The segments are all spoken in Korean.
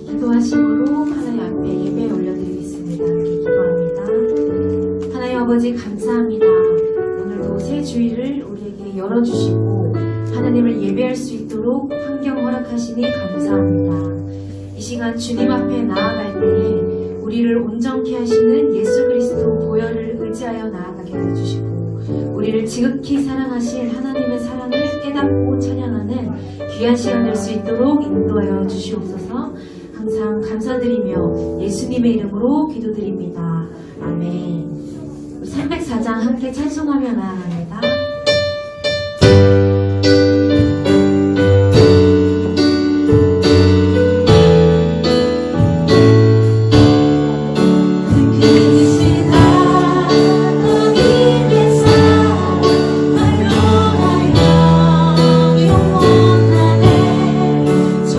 기도하심으로 하나님 앞에 예배 올려드리겠습니다. 기도합니다. 하나님 아버지 감사합니다. 오늘도 새 주일을 우리에게 열어주시고 하나님을 예배할 수 있도록 환경 허락하시니 감사합니다. 이 시간 주님 앞에 나아갈 때에 우리를 온전케 하시는 예수 그리스도 보혈을 의지하여 나아가게 해주시고 우리를 지극히 사랑하신 하나님의 사랑을 깨닫고 찬양하는 귀한 시간 될 수 있도록 인도하여 주시옵소서. 항상 감사드리며 예수님의 이름으로 기도드립니다. 아멘. 304장 함께 찬송하며 나아갑니다. 주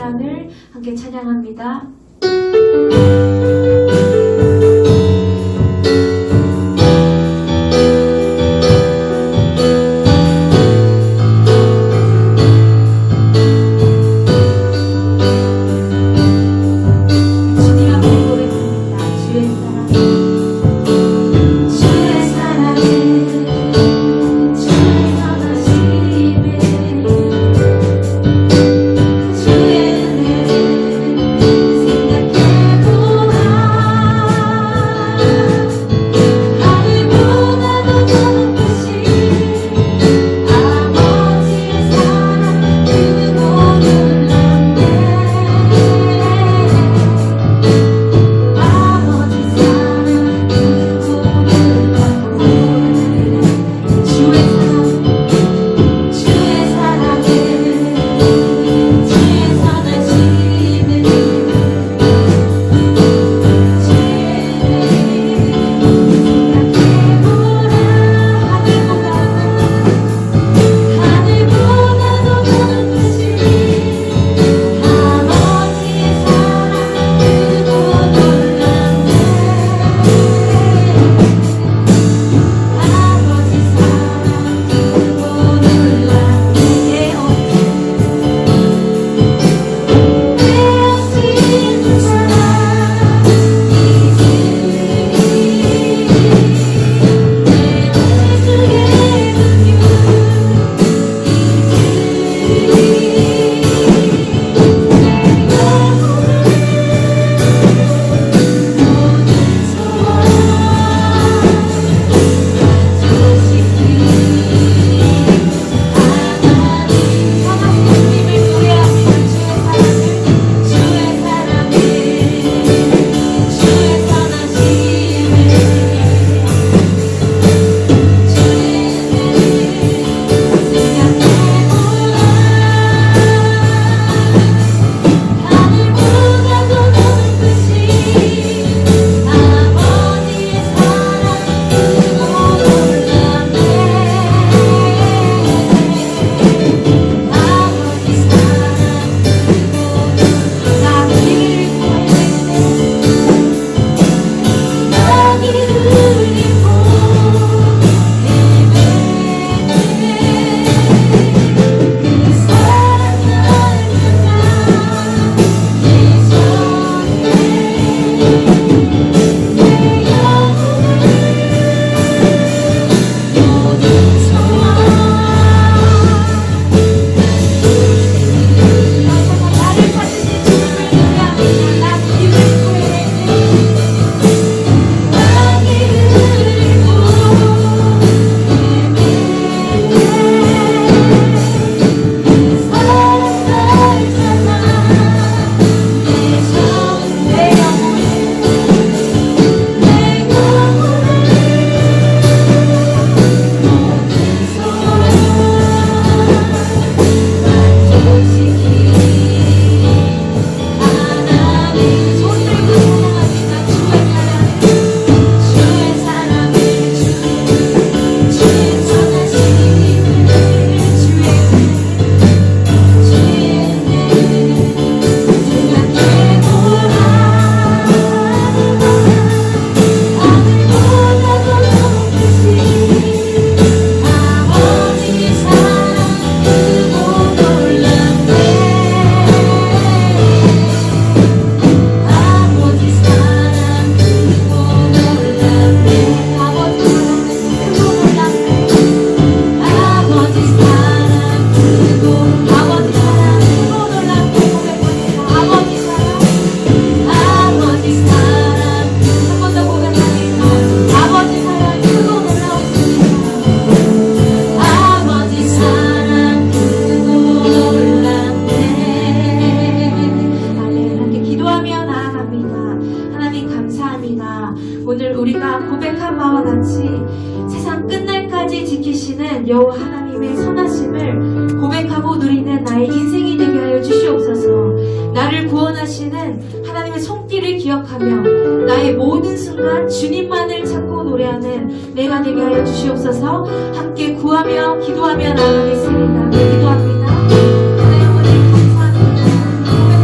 사랑을 함께 찬양합니다. 오늘 우리가 고백한 바와 같이 세상 끝날까지 지키시는 여호와 하나님의 선하심을 고백하고 누리는 나의 인생이 되게 하여 주시옵소서. 나를 구원하시는 하나님의 손길을 기억하며 나의 모든 순간 주님만을 찾고 노래하는 내가 되게 하여 주시옵소서. 함께 구하며 기도하며 나아가겠습니다. 기도합니다. 하나님, 오늘 감사합니다.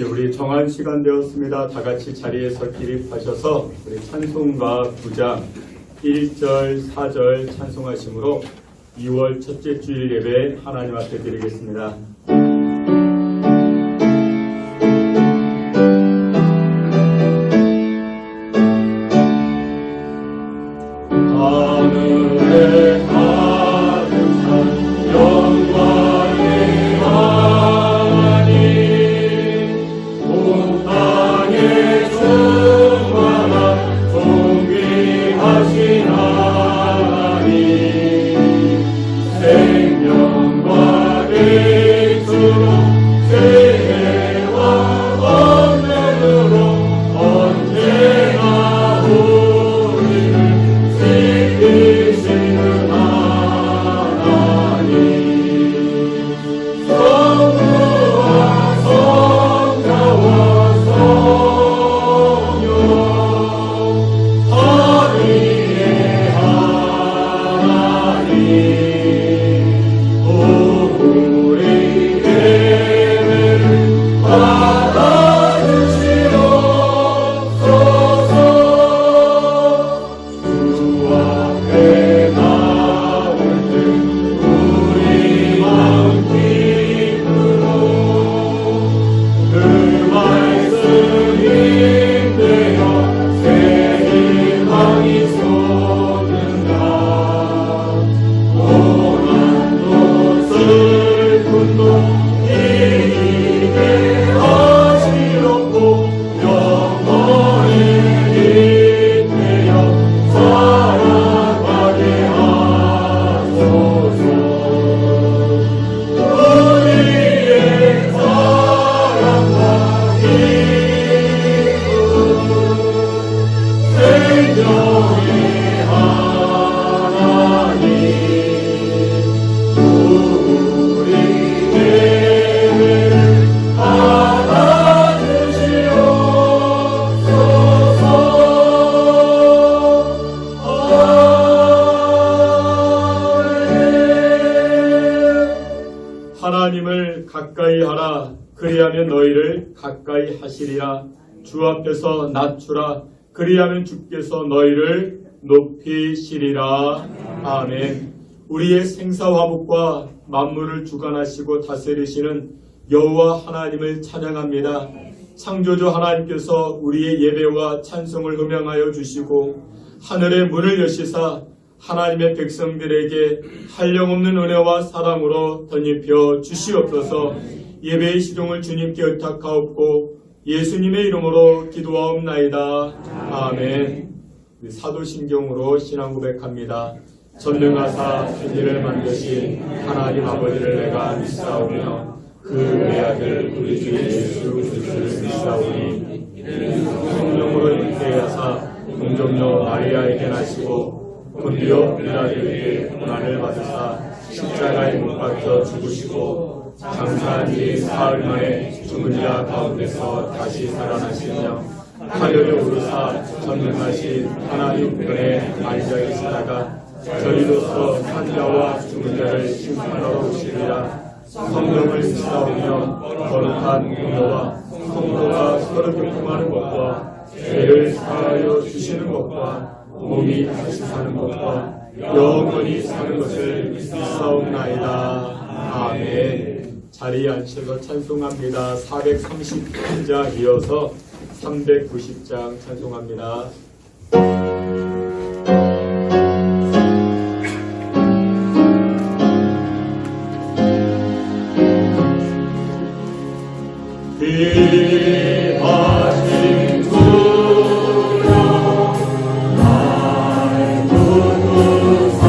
우리 정한 시간 되었습니다. 다 같이 자리에서 기립하셔서 우리 찬송가 9장 1절, 4절 찬송하심으로 2월 첫째 주일 예배 하나님 앞에 드리겠습니다. 하늘에 가득한 영광의 하나님, 온 땅에 충만한 존귀하신 하나님, 생명과 빛으로 세계와 언면으로 언제나 우리를 지키시는 하나님, 성부와 성자와 성령 삼위의 하나님, 우리 예배를 받아주시옵소서. 주 앞에 나올 때 우리 마음 기쁘로 그 말씀 힘내어 새 희망이 솟는다. 고난도 슬픔도 이기게 하시옵고 영원히 인내어 살아가게 하소서. 우리의 사랑과 기쁨, 생명의 하나님, 우리 예배를 받아주시옵소서. 하나님을 가까이 하라. 그리하면 너희를 가까이 하시리라. 주 앞에서 낮추라. 그리하면 주께서 너희를 높이시리라. 아멘. 우리의 생사화복과 만물을 주관하시고 다스리시는 여호와 하나님을 찬양합니다. 창조주 하나님께서 우리의 예배와 찬송을 음행하여 주시고 하늘의 문을 여시사 하나님의 백성들에게 한량없는 은혜와 사랑으로 덧입혀 주시옵소서. 예배의 시종을 주님께 의탁하옵고 예수님의 이름으로 기도하옵나이다. 아멘. 사도신경으로 신앙 고백합니다. 전능하사 천지를 만드신 하나님 아버지를 내가 믿사오며 그 외아들 우리 주 예수 그리스도를 믿사오니 성령으로 잉태하사 동정녀 마리아에게 나시고 본디오 빌라도에게 고난을 받으사 십자가에 못 박혀 죽으시고 장사한 지 사흘 만에 죽은 자 가운데서 다시 살아나시며 하늘에 오르사 전능하신 하나님 우편에 앉아 계시다가 저희로서 산자와 죽은 자를 심판하러 오시리라. 성령을 믿사오며 거룩한 공로와 성도가 서로 교통하는 것과 죄를 사하여 주시는 것과 몸이 다시 사는 것과 영원히 사는 것을 믿사옵나이다. 아멘. 자리에 앉으셔서 찬송합니다. 430장 이어서 390장 찬송합니다. 귀하신 주여 날 부르사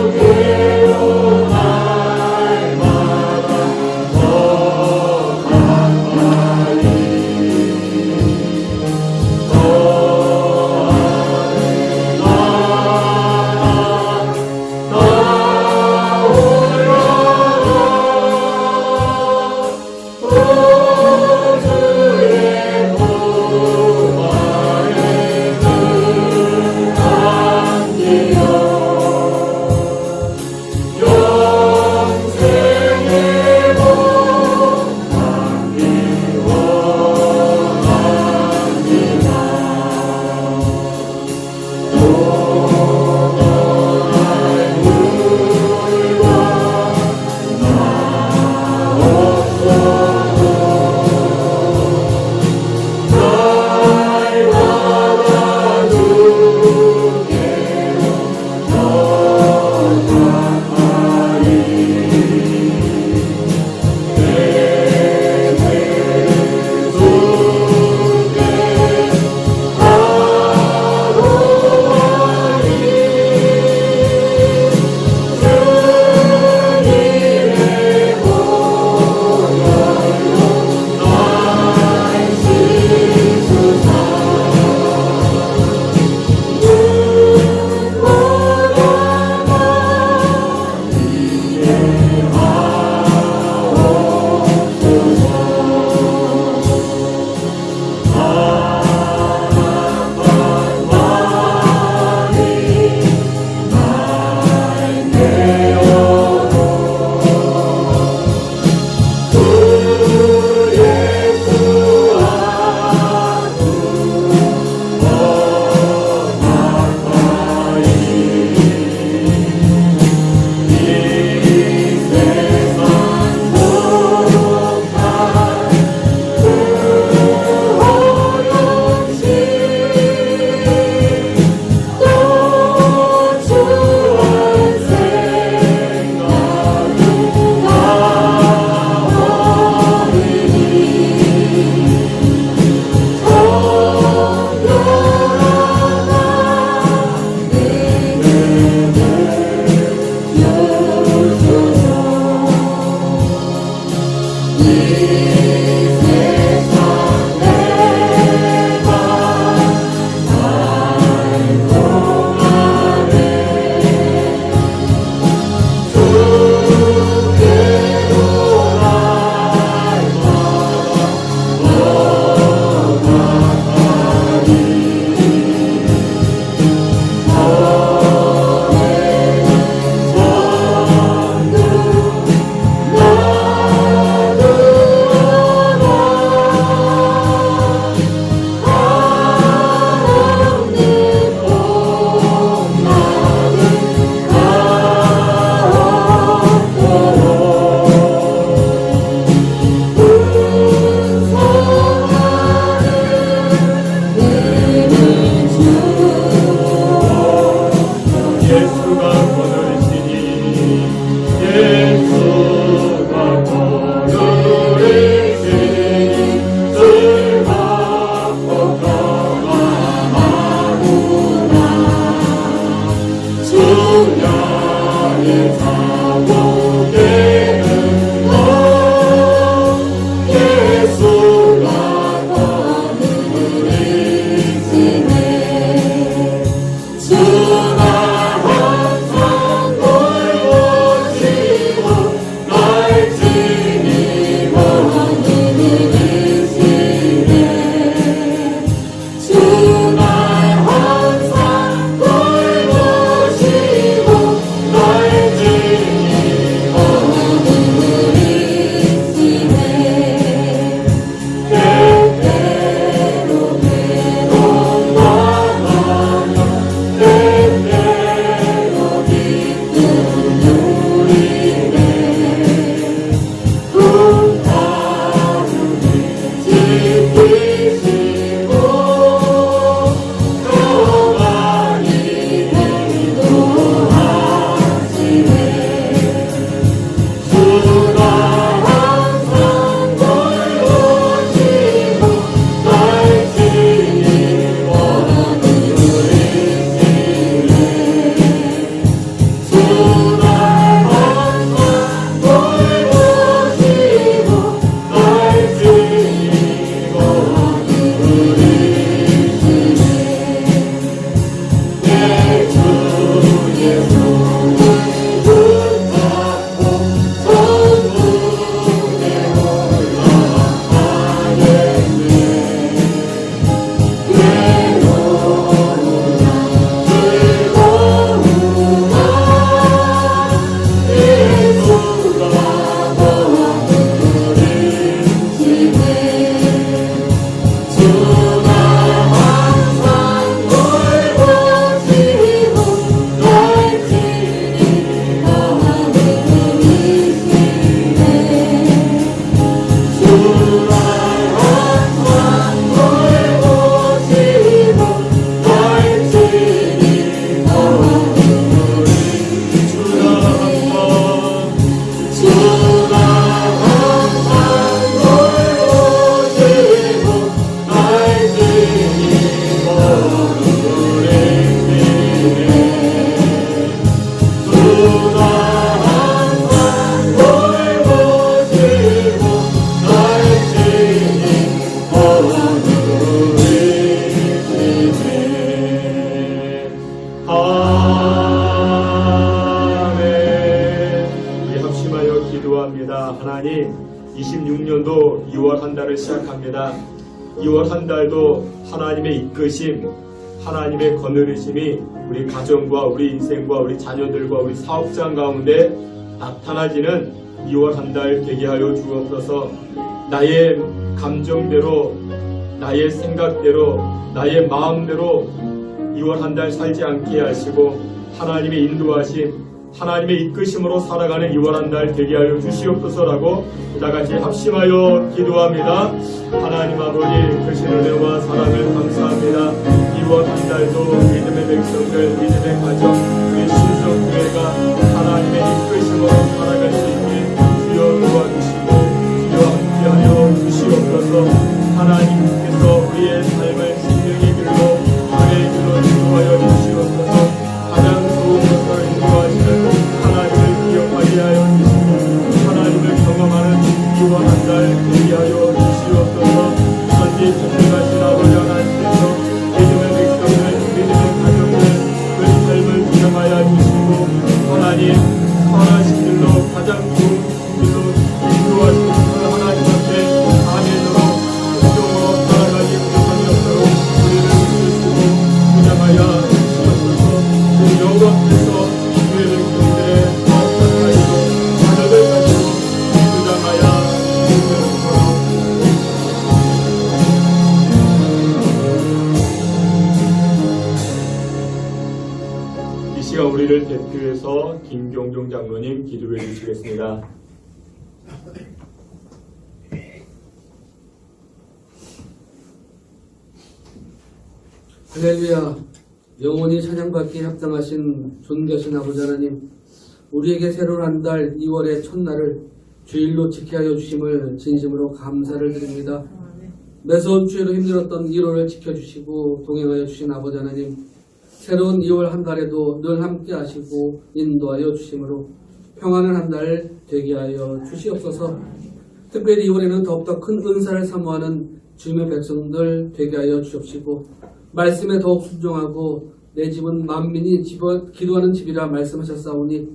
주께로 날마다 더 가까이 더하는 나라 나오려 하나님, 26년도 2월 한 달을 시작합니다. 2월 한 달도 하나님의 이끄심, 하나님의 거느리심이 우리 가정과 우리 인생과 우리 자녀들과 우리 사업장 가운데 나타나지는 2월 한 달 되게 하여 주옵소서. 나의 감정대로, 나의 생각대로, 나의 마음대로 2월 한 달 살지 않게 하시고 하나님의 인도하심, 하나님의 이끄심으로 살아가는 2월 한 달 되게 하여 주시옵소서라고 다같이 합심하여 기도합니다. 하나님 아버지 크신 은혜와 사랑을 감사합니다. 2월 한 달도 믿음의 백성들, 믿음의 가정, 우리 신성교회가 하나님의 이끄심으로 살아갈 수 있게 주여 도와주시고 주여 함께하여 주시옵소서. 하나님께서 우리의 삶을 생명의 길로, 은혜의 길로 인도하여 주시옵소서. 가장 좋은 것을 인도하시는 하나님을 기억하게 하여 주시고 하나님을 경험하는 2월 한 달 되게 하여 주시옵소서. 현재 준비하신 아버지 하나님께서 믿음의 백성들, 믿음의 가정들 그 삶을 기억하여 주시고 하나님 선하신 길로, 가장 좋은 길로 인도하시는 하나님 앞에 아멘으로 순종으로 살아가기 부족함이 없도록 우리를 이끄시고 부장하여 주시옵소서. 여호와께서 주의 백성들의 사업을 가지고 자녀를 가지고 부장하여 주시옵소서. 이 시간 우리를 대표해서 김경종 장로님 기도해 주시겠습니다. 할렐루야. 영원히 찬양받기에 합당하신 존귀하신 아버지 하나님, 우리에게 새로운 한 달 2월의 첫날을 주일로 지켜 하여 주심을 진심으로 감사를 드립니다. 매서운 주의로 힘들었던 1월을 지켜주시고 동행하여 주신 아버지 하나님, 새로운 2월 한 달에도 늘 함께 하시고 인도하여 주심으로 평안한 한 달 되게 하여 주시옵소서. 특별히 2월에는 더욱더 큰 은사를 사모하는 주님의 백성들 되게 하여 주옵시고 말씀에 더욱 순종하고 내 집은 만민이 기도하는 집이라 말씀하셨사오니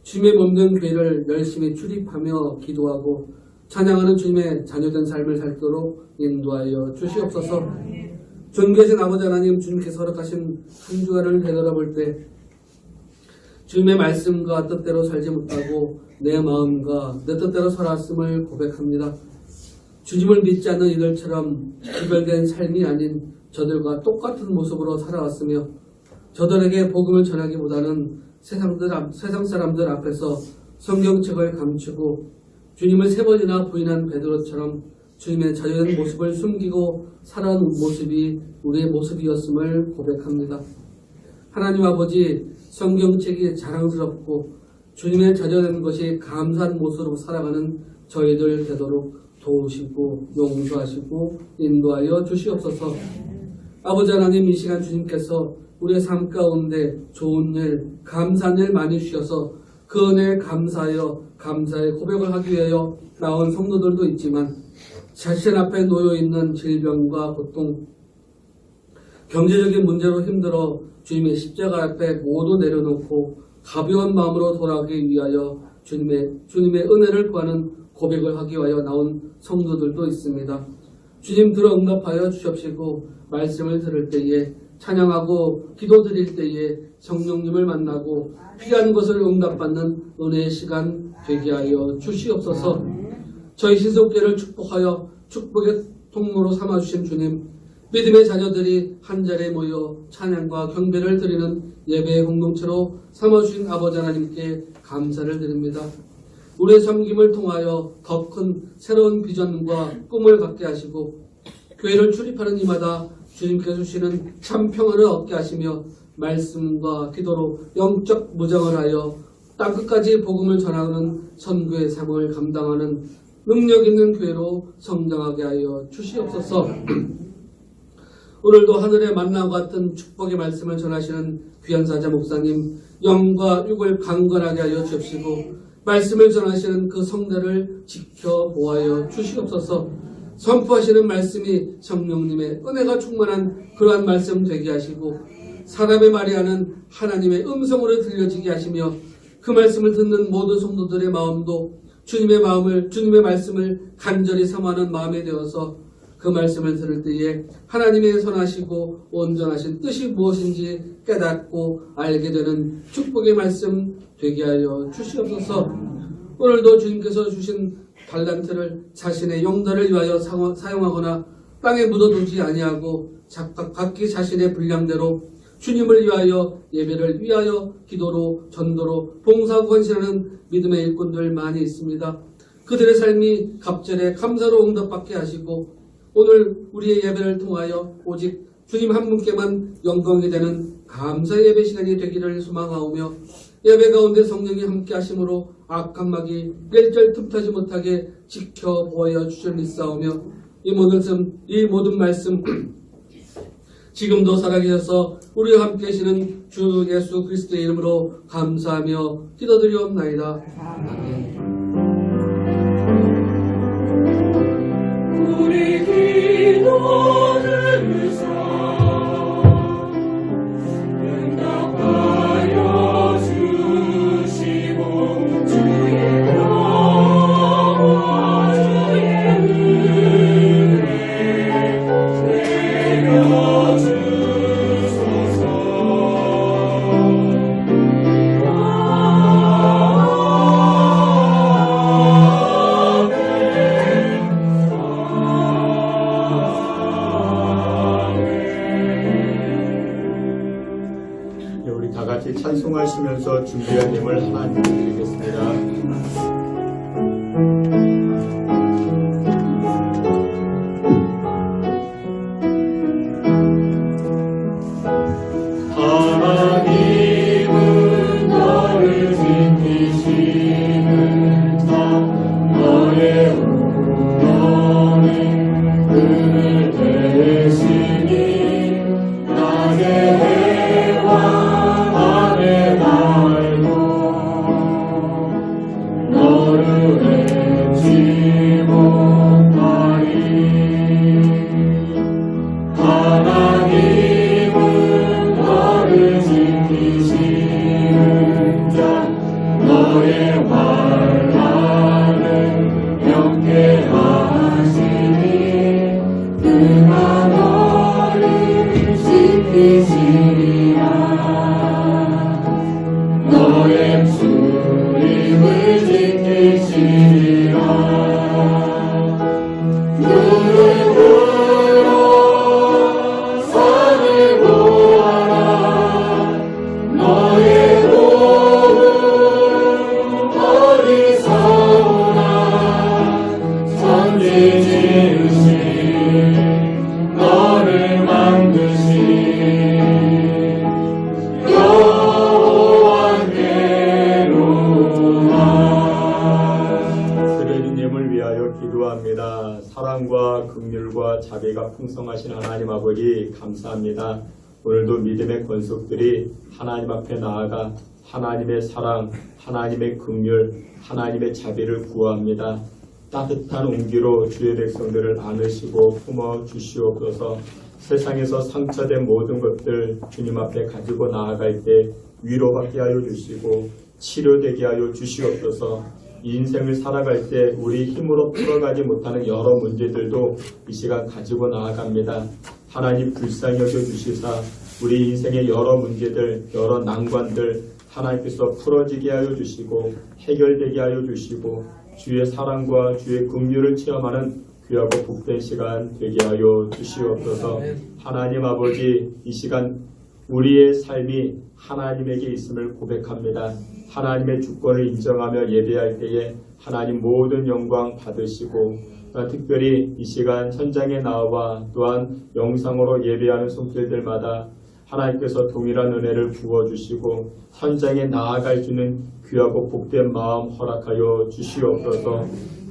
주님의 몸된 교회를 열심히 출입하며 기도하고 찬양하는 주님의 자녀된 삶을 살도록 인도하여 주시옵소서. 존귀하신 아버지 하나님, 주님께서 허락하신 한 주간을 되돌아볼 때 주님의 말씀과 뜻대로 살지 못하고 내 마음과 내 뜻대로 살았음을 고백합니다. 주님을 믿지 않는 이들처럼 기별된 삶이 아닌 저들과 똑같은 모습으로 살아왔으며 저들에게 복음을 전하기보다는 세상 사람들 앞에서 성경책을 감추고 주님을 3번이나 부인한 베드로처럼 주님의 자유된 모습을 숨기고 살아온 모습이 우리의 모습이었음을 고백합니다. 하나님 아버지, 성경책이 자랑스럽고 주님의 자녀된 것이 감사한 모습으로 살아가는 저희들 되도록 도우시고 용서하시고 인도하여 주시옵소서. 아버지 하나님, 이 시간 주님께서 우리의 삶 가운데 좋은 일, 감사한 일 많이 주셔서 그 은혜에 감사하여 감사의 고백을 하기 위하여 나온 성도들도 있지만 자신 앞에 놓여있는 질병과 고통, 경제적인 문제로 힘들어 주님의 십자가 앞에 모두 내려놓고 가벼운 마음으로 돌아가기 위하여 주님의 은혜를 구하는 고백을 하기 위하여 나온 성도들도 있습니다. 주님 들어 응답하여 주십시고 말씀을 들을 때에 찬양하고 기도드릴 때에 성령님을 만나고 필요한 것을 응답받는 은혜의 시간 되게 하여 주시옵소서. 저희 신속교회를 축복하여 축복의 통로로 삼아주신 주님, 믿음의 자녀들이 한자리에 모여 찬양과 경배를 드리는 예배의 공동체로 삼아주신 아버지 하나님께 감사를 드립니다. 우리의 섬김을 통하여 더 큰 새로운 비전과 꿈을 갖게 하시고 교회를 출입하는 이마다 주님께서 주시는 참 평안을 얻게 하시며 말씀과 기도로 영적 무장을 하여 땅끝까지 복음을 전하는 선교의 삶을 감당하는 능력 있는 교회로 성장하게 하여 주시옵소서. 오늘도 하늘의 만나와 같은 축복의 말씀을 전하시는 귀한 사자 목사님 영과 육을 강건하게 하여 주옵시고 말씀을 전하시는 그 성대를 지켜보아여 주시옵소서. 선포하시는 말씀이 성령님의 은혜가 충만한 그러한 말씀 되게 하시고 사람의 말이 하는 하나님의 음성으로 들려지게 하시며 그 말씀을 듣는 모든 성도들의 마음도 주님의 말씀을 간절히 삼하는 마음이 되어서 그 말씀을 들을 때에 하나님의 선하시고 온전하신 뜻이 무엇인지 깨닫고 알게 되는 축복의 말씀 되게 하여 주시옵소서. 오늘도 주님께서 주신 달란트를 자신의 용도를 위하여 사용하거나 땅에 묻어두지 아니하고 각기 자신의 분량대로 주님을 위하여 예배를 위하여 기도로 전도로 봉사하고 헌신하는 믿음의 일꾼들 많이 있습니다. 그들의 삶이 갑절에 감사로 응답받게 하시고 오늘 우리의 예배를 통하여 오직 주님 한 분께만 영광이 되는 감사 예배 시간이 되기를 소망하오며 예배 가운데 성령이 함께 하심으로 악한 마귀 일절 틈타지 못하게 지켜보아 주실 믿사오며 이 모든 말씀 지금도 살아계셔서 우리와 함께 계시는 주 예수 그리스도의 이름으로 감사하며 기도드리옵나이다. 아멘. 우리 기도를 응답하여 주시고 주의 평화 주의 은혜 내려주소서. 우리 다 같이 찬송하시면서 준비한 힘을 하나님께 드리겠습니다. 하나님은 너를 지키시는 자 너의 운명에 그를 대신이 낮의 해와 밤의 날도 너를 잊지 못하리. 하나님은 너를 지키시는 자 너의 환난을 명쾌하시니 그가 너를 지키시리라. 너의 수림을 지키시리라. 눈을 들어 산을 보아라. 너의 도움 어디서 오나. 천지 지으신 너를 만드신 여호와께로다. 스레리님을 위하여 기도합니다. 사랑과 긍휼과 자비가 풍성하신 하나님 아버지 감사합니다. 오늘도 믿음의 권속들이 하나님 앞에 나아가 하나님의 사랑, 하나님의 긍휼, 하나님의 자비를 구합니다. 따뜻한 온기로 주의 백성들을 안으시고 품어 주시옵소서. 세상에서 상처된 모든 것들 주님 앞에 가지고 나아갈 때 위로받게 하여 주시고 치료되게 하여 주시옵소서. 이 인생을 살아갈 때 우리 힘으로 풀어가지 못하는 여러 문제들도 이 시간 가지고 나아갑니다. 하나님 불쌍히 여겨주시사 우리 인생의 여러 문제들, 여러 난관들 하나님께서 풀어지게 하여 주시고 해결되게 하여 주시고 주의 사랑과 주의 긍휼을 체험하는 귀하고 복된 시간 되게 하여 주시옵소서. 하나님 아버지, 이 시간 우리의 삶이 하나님에게 있음을 고백합니다. 하나님의 주권을 인정하며 예배할 때에 하나님 모든 영광 받으시고 특별히 이 시간 현장에 나와 또한 영상으로 예배하는 손길들마다 하나님께서 동일한 은혜를 부어주시고 현장에 나아갈 수 있는 귀하고 복된 마음 허락하여 주시옵소서.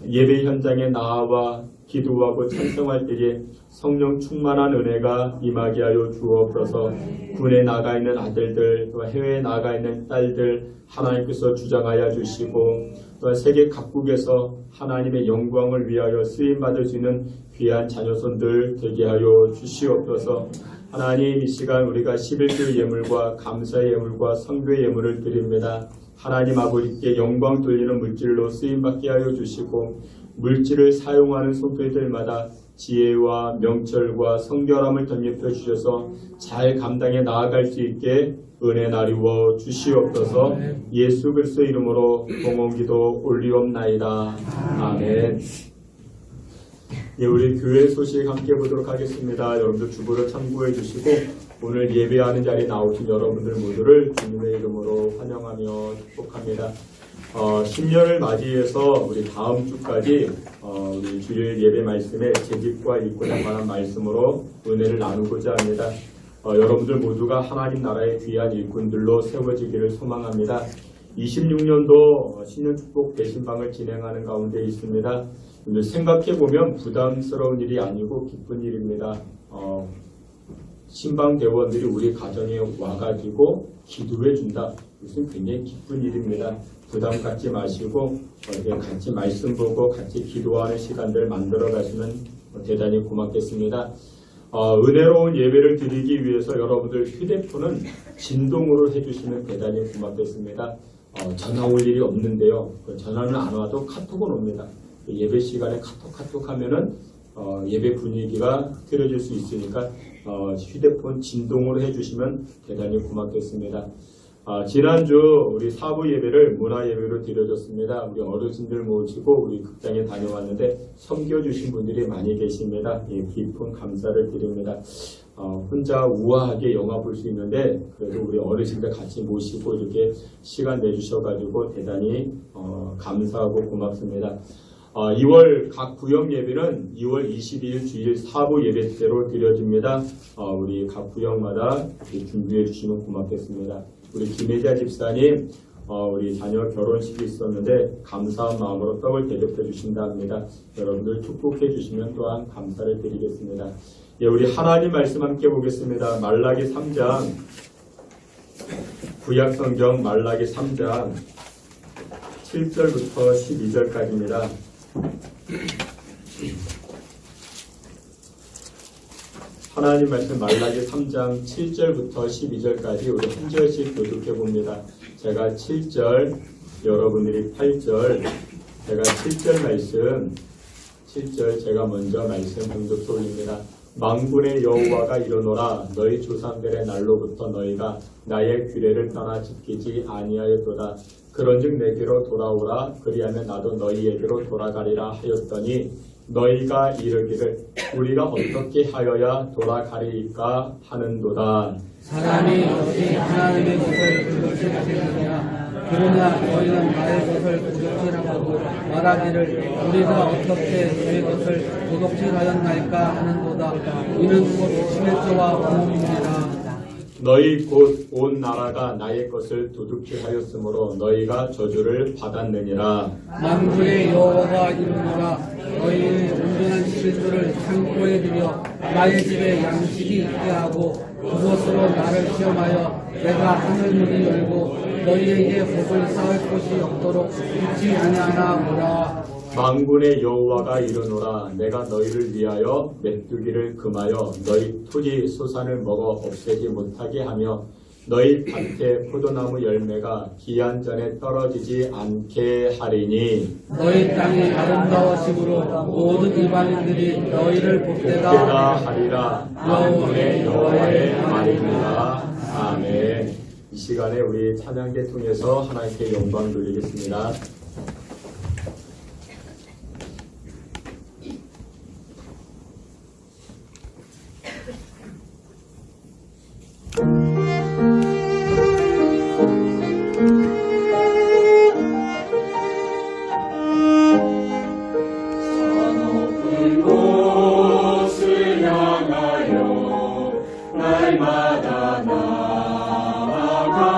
예배 현장에 나와 기도하고 찬송할 때에 성령 충만한 은혜가 임하게 하여 주옵소서. 군에 나가 있는 아들들, 또 해외에 나가 있는 딸들 하나님께서 주장하여 주시고 또 세계 각국에서 하나님의 영광을 위하여 쓰임받을 수 있는 귀한 자녀손들 되게 하여 주시옵소서. 하나님, 이 시간 우리가 11조 예물과 감사의 예물과 선교의 예물을 드립니다. 하나님 아버지께 영광 돌리는 물질로 쓰임받게 하여 주시고 물질을 사용하는 손길들마다 지혜와 명철과 성결함을 덧입혀 주셔서 잘 감당해 나아갈 수 있게 은혜 나리워 주시옵소서. 예수 그리스도 이름으로 봉헌기도 올리옵나이다. 아멘. 예, 우리 교회 소식 함께 보도록 하겠습니다. 여러분들 주보를 참고해 주시고 오늘 예배하는 자리에 나오신 여러분들 모두를 주님의 이름으로 환영하며 축복합니다. 신년을 맞이해서 우리 다음 주까지 우리 주일 예배 말씀에 재직과 일꾼에 관한 말씀으로 은혜를 나누고자 합니다. 여러분들 모두가 하나님 나라의 귀한 일꾼들로 세워지기를 소망합니다. 26년도 신년 축복 대신방을 진행하는 가운데 있습니다. 생각해보면 부담스러운 일이 아니고 기쁜 일입니다. 신방 대원들이 우리 가정에 와가지고 기도해준다. 이것은 굉장히 기쁜 일입니다. 부담 갖지 마시고 같이 말씀 보고 같이 기도하는 시간들 만들어 가시면 대단히 고맙겠습니다. 은혜로운 예배를 드리기 위해서 여러분들 휴대폰은 진동으로 해주시면 대단히 고맙겠습니다. 전화 올 일이 없는데요. 전화는 안 와도 카톡은 옵니다. 예배 시간에 카톡 하면은 예배 분위기가 틀어질 수 있으니까 휴대폰 진동으로 해주시면 대단히 고맙겠습니다. 지난주 우리 사부 예배를 문화 예배로 드려줬습니다. 우리 어르신들 모시고 우리 극장에 다녀왔는데 섬겨주신 분들이 많이 계십니다. 예, 깊은 감사를 드립니다. 혼자 우아하게 영화 볼 수 있는데 그래도 우리 어르신들 같이 모시고 이렇게 시간 내주셔가지고 대단히 감사하고 고맙습니다. 2월 각 구역 예배는 2월 22일 주일 사부 예배 때로 드려집니다. 우리 각 구역마다 준비해 주시면 고맙겠습니다. 우리 김혜자 집사님, 우리 자녀 결혼식이 있었는데 감사한 마음으로 떡을 대접해 주신다 합니다. 여러분들 축복해 주시면 또한 감사를 드리겠습니다. 예, 우리 하나님 말씀 함께 보겠습니다. 말라기 3장, 구약성경 말라기 3장 7절부터 12절까지입니다. 하나님 말씀 말라기 3장 7절부터 12절까지 우리 한 절씩 교독해 봅니다. 제가 7절, 여러분들이 8절, 제가 7절 말씀, 7절 제가 먼저 말씀 봉독해 올립니다. 만군의 여호와가 이르노라 너희 조상들의 날로부터 너희가 나의 규례를 떠나 지키지 아니하였도다. 그런즉 내게로 돌아오라. 그리하면 나도 너희에게로 돌아가리라 하였더니 너희가 이르기를 우리가 어떻게 하여야 돌아가리까 하는도다. 사람이 어찌 하나님의 것을 부족시하느냐. 그러나 너희는 나의 것을 부족시하고 말하기를 우리가 어떻게 그의 것을 부족시하였나이까 하는도다. 이는 곧 실조와 공업이니라. 너희 곧 온 나라가 나의 것을 도둑히 하였으므로 너희가 저주를 받았느니라. 만군의 여호와가 이르노라 너희의 온전한 실수를 창고에 들여 나의 집에 양식이 있게 하고 그것으로 나를 시험하여 내가 하늘 문을 열고 너희에게 복을 쌓을 곳이 없도록 잊지 아니하나 보라. 만군의 여호와가 이르노라 내가 너희를 위하여 메뚜기를 금하여 너희 토지 소산을 먹어 없애지 못하게 하며 너희 밭에 포도나무 열매가 기한 전에 떨어지지 않게 하리니 너희 땅이 아름다워짐으로 모든 이방인들이 너희를 복되다 하리라. 만군의 여호와의 말입니다. 아멘. 이 시간에 우리 찬양대 통해서 하나님께 영광 돌리겠습니다. 날마다 나아갑니다.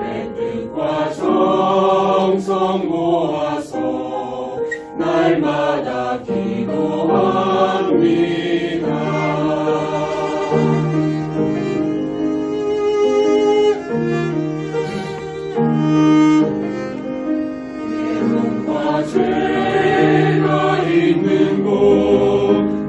내 뜻과 정성 모아서 날마다 기도합니다. 죄와 죄가 있는 곳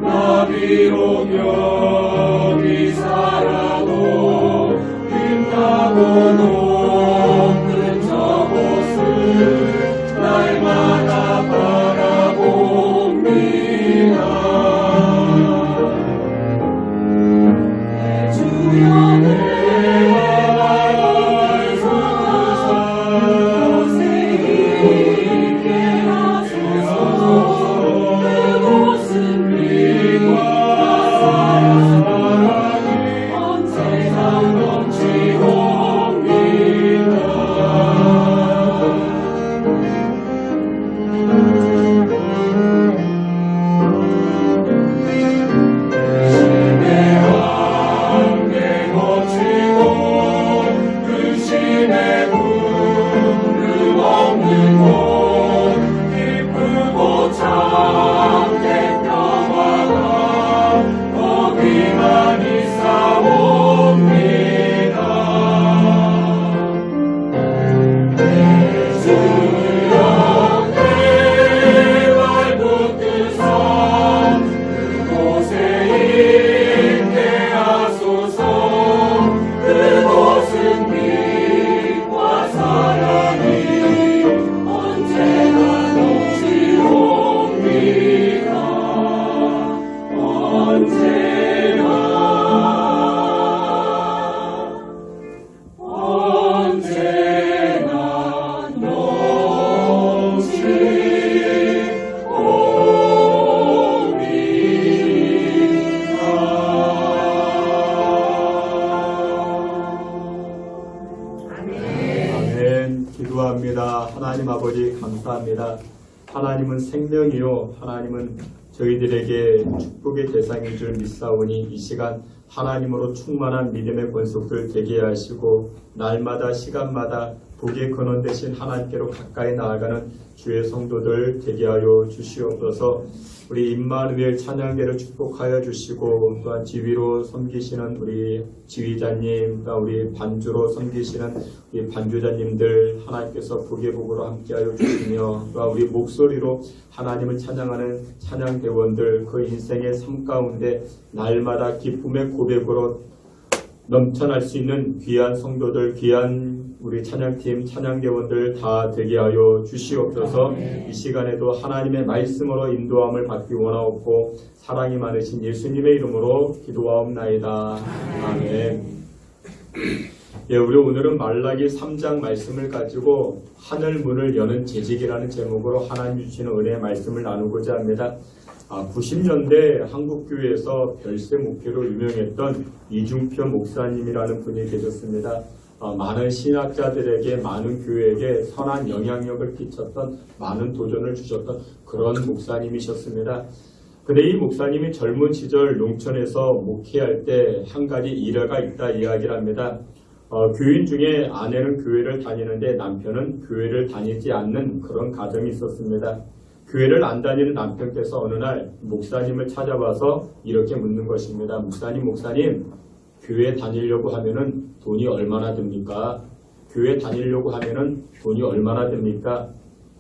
나 비록 여기 살아도 빈타고 높은 저곳을 날마다 바라봅니다. 기도합니다. 하나님 아버지 감사합니다. 하나님은 생명이요 하나님은 저희들에게 축복의 대상인 줄 믿사오니 이 시간 하나님으로 충만한 믿음의 권속들 되게 하시고 날마다 시간마다 복의 근원 되신 하나님께로 가까이 나아가는 주의 성도들 되게 하여 주시옵소서. 우리 임마누엘 찬양대를 축복하여 주시고 또한 지휘로 섬기시는 우리 지휘자님, 또 우리 반주로 섬기시는 우리 반주자님들 하나님께서 복의 복으로 함께하여 주시며 또한 우리 목소리로 하나님을 찬양하는 찬양대원들 그 인생의 삶 가운데 날마다 기쁨의 고백으로 넘쳐날 수 있는 귀한 성도들, 귀한 우리 찬양팀, 찬양대원들 다 되게 하여 주시옵소서. 이 시간에도 하나님의 말씀으로 인도함을 받기 원하옵고 사랑이 많으신 예수님의 이름으로 기도하옵나이다. 아멘. 예, 우리 오늘은 말라기 3장 말씀을 가지고 하늘 문을 여는 재직이라는 제목으로 하나님 주시는 은혜의 말씀을 나누고자 합니다. 90년대 한국교회에서 별세 목회로 유명했던 이중표 목사님이라는 분이 계셨습니다. 많은 신학자들에게 많은 교회에게 선한 영향력을 끼쳤던 많은 도전을 주셨던 그런 목사님이셨습니다. 근데 이 목사님이 젊은 시절 농촌에서 목회할 때 한 가지 일화가 있다 이야기를 합니다. 교인 중에 아내는 교회를 다니는데 남편은 교회를 다니지 않는 그런 가정이 있었습니다. 교회를 안 다니는 남편께서 어느 날 목사님을 찾아와서 이렇게 묻는 것입니다. 목사님, 교회 다니려고 하면은 돈이 얼마나 듭니까? 교회 다니려고 하면은 돈이 얼마나 듭니까?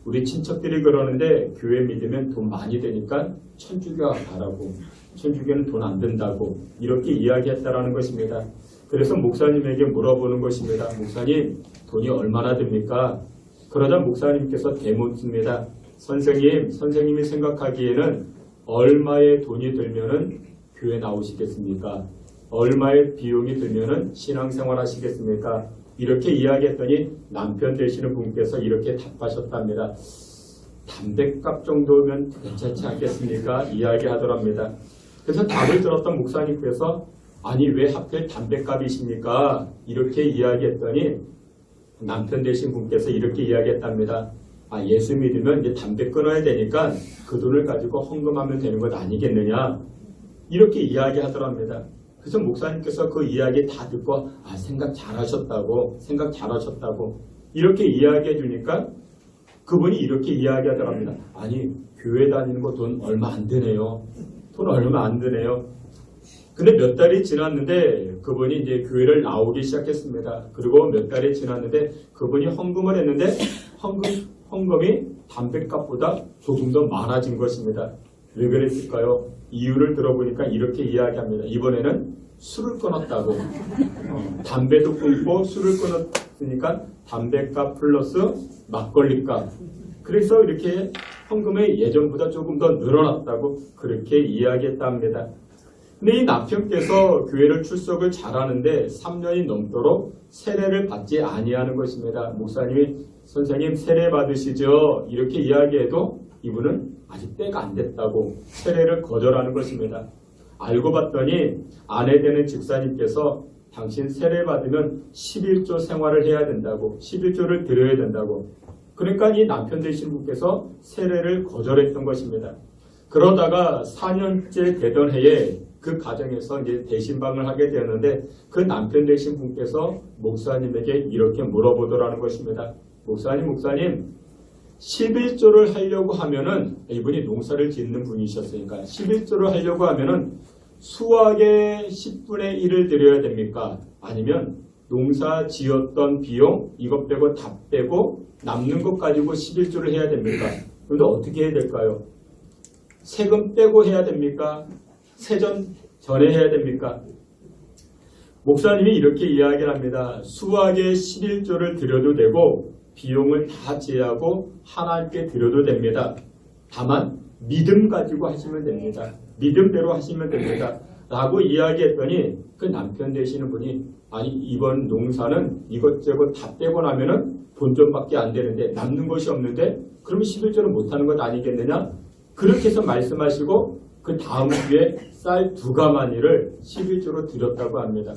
우리 친척들이 그러는데 교회 믿으면 돈 많이 되니까 천주교 가라고, 천주교는 돈 안 든다고 이렇게 이야기했다라는 것입니다. 그래서 목사님에게 물어보는 것입니다. 목사님, 돈이 얼마나 듭니까? 그러자 목사님께서 대묻습니다. 선생님이 생각하기에는 얼마의 돈이 들면은 교회 나오시겠습니까? 얼마의 비용이 들면은 신앙생활 하시겠습니까? 이렇게 이야기했더니 남편 되시는 분께서 이렇게 답하셨답니다. 담뱃값 정도면 괜찮지 않겠습니까? 이야기하더랍니다. 그래서 답을 들었던 목사님께서 아니 왜 하필 담뱃값이십니까? 이렇게 이야기했더니 남편 되신 분께서 이렇게 이야기했답니다. 예수 믿으면 이제 담배 끊어야 되니까 그 돈을 가지고 헌금하면 되는 것 아니겠느냐? 이렇게 이야기하더랍니다. 그래서 목사님께서 그 이야기 다 듣고 생각 잘하셨다고 이렇게 이야기해 주니까 그분이 이렇게 이야기하더랍니다. 아니 교회 다니는 거 돈 얼마 안 드네요. 근데 몇 달이 지났는데 그분이 이제 교회를 나오기 시작했습니다. 그리고 몇 달이 지났는데 그분이 헌금을 했는데 헌금이 담뱃값보다 조금 더 많아진 것입니다. 왜 그랬을까요? 이유를 들어보니까 이렇게 이야기합니다. 이번에는 술을 끊었다고. 담배도 끊고 술을 끊었으니까 담배값 플러스 막걸리값. 그래서 이렇게 헌금이 예전보다 조금 더 늘어났다고 그렇게 이야기했답니다. 근데 이 남편께서 교회를 출석을 잘하는데 3년이 넘도록 세례를 받지 아니하는 것입니다. 목사님이 선생님 세례 받으시죠? 이렇게 이야기해도 이분은 아직 때가 안 됐다고 세례를 거절하는 것입니다. 알고 봤더니 아내 되는 집사님께서 당신 세례 받으면 11조 생활을 해야 된다고 11조를 드려야 된다고 그러니까 이 남편 되신 분께서 세례를 거절했던 것입니다. 그러다가 4년째 되던 해에 그 가정에서 이제 대신방을 하게 되었는데 그 남편 되신 분께서 목사님에게 이렇게 물어보더라는 것입니다. 목사님 11조를 하려고 하면은 이분이 농사를 짓는 분이셨으니까 11조를 하려고 하면은 수확의 10분의 1을 드려야 됩니까? 아니면 농사 지었던 비용 이것 빼고 다 빼고 남는 것 가지고 11조를 해야 됩니까? 그런데 어떻게 해야 될까요? 세금 빼고 해야 됩니까? 세전 전에 해야 됩니까? 목사님이 이렇게 이야기를 합니다. 수확의 11조를 드려도 되고 비용을 다 제하고 하나님께 드려도 됩니다. 다만 믿음 가지고 하시면 됩니다. 믿음대로 하시면 됩니다. 라고 이야기했더니 그 남편 되시는 분이 아니 이번 농사는 이것저것 다 빼고 나면은 본전밖에 안 되는데 남는 것이 없는데 그러면 11조를 못하는 것 아니겠느냐? 그렇게 해서 말씀하시고 그 다음 주에 쌀 2가마니를 11조로 드렸다고 합니다.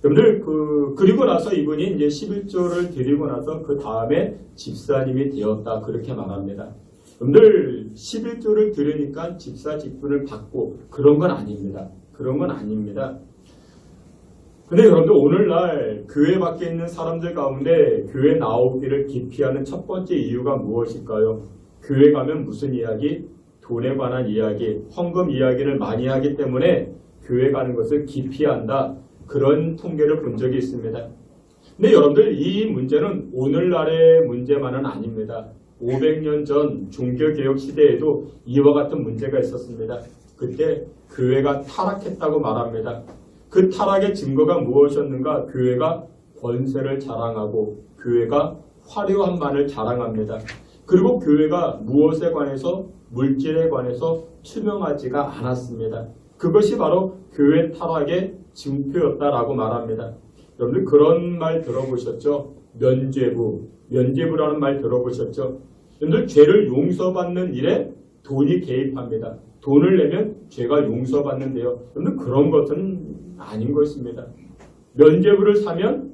여러분들 그리고 나서 이분이 이제 11조를 드리고 나서 그 다음에 집사님이 되었다 그렇게 말합니다. 여러분들 11조를 들으니까 집사 직분을 받고 그런 건 아닙니다. 그런 건 아닙니다. 근데 여러분들 오늘날 교회 밖에 있는 사람들 가운데 교회 나오기를 기피하는 첫 번째 이유가 무엇일까요? 교회 가면 무슨 이야기? 돈에 관한 이야기, 헌금 이야기를 많이 하기 때문에 교회 가는 것을 기피한다. 그런 통계를 본 적이 있습니다. 근데 여러분들 이 문제는 오늘날의 문제만은 아닙니다. 500년 전 종교개혁 시대에도 이와 같은 문제가 있었습니다. 그때 교회가 타락했다고 말합니다. 그 타락의 증거가 무엇이었는가? 교회가 권세를 자랑하고 교회가 화려함만을 자랑합니다. 그리고 교회가 무엇에 관해서 물질에 관해서 투명하지가 않았습니다. 그것이 바로 교회 타락의 징표였다라고 말합니다. 여러분들 그런 말 들어보셨죠? 면죄부라는 말 들어보셨죠? 여러분들 죄를 용서받는 일에 돈이 개입합니다. 돈을 내면 죄가 용서받는데요. 여러분들 그런 것은 아닌 것입니다. 면죄부를 사면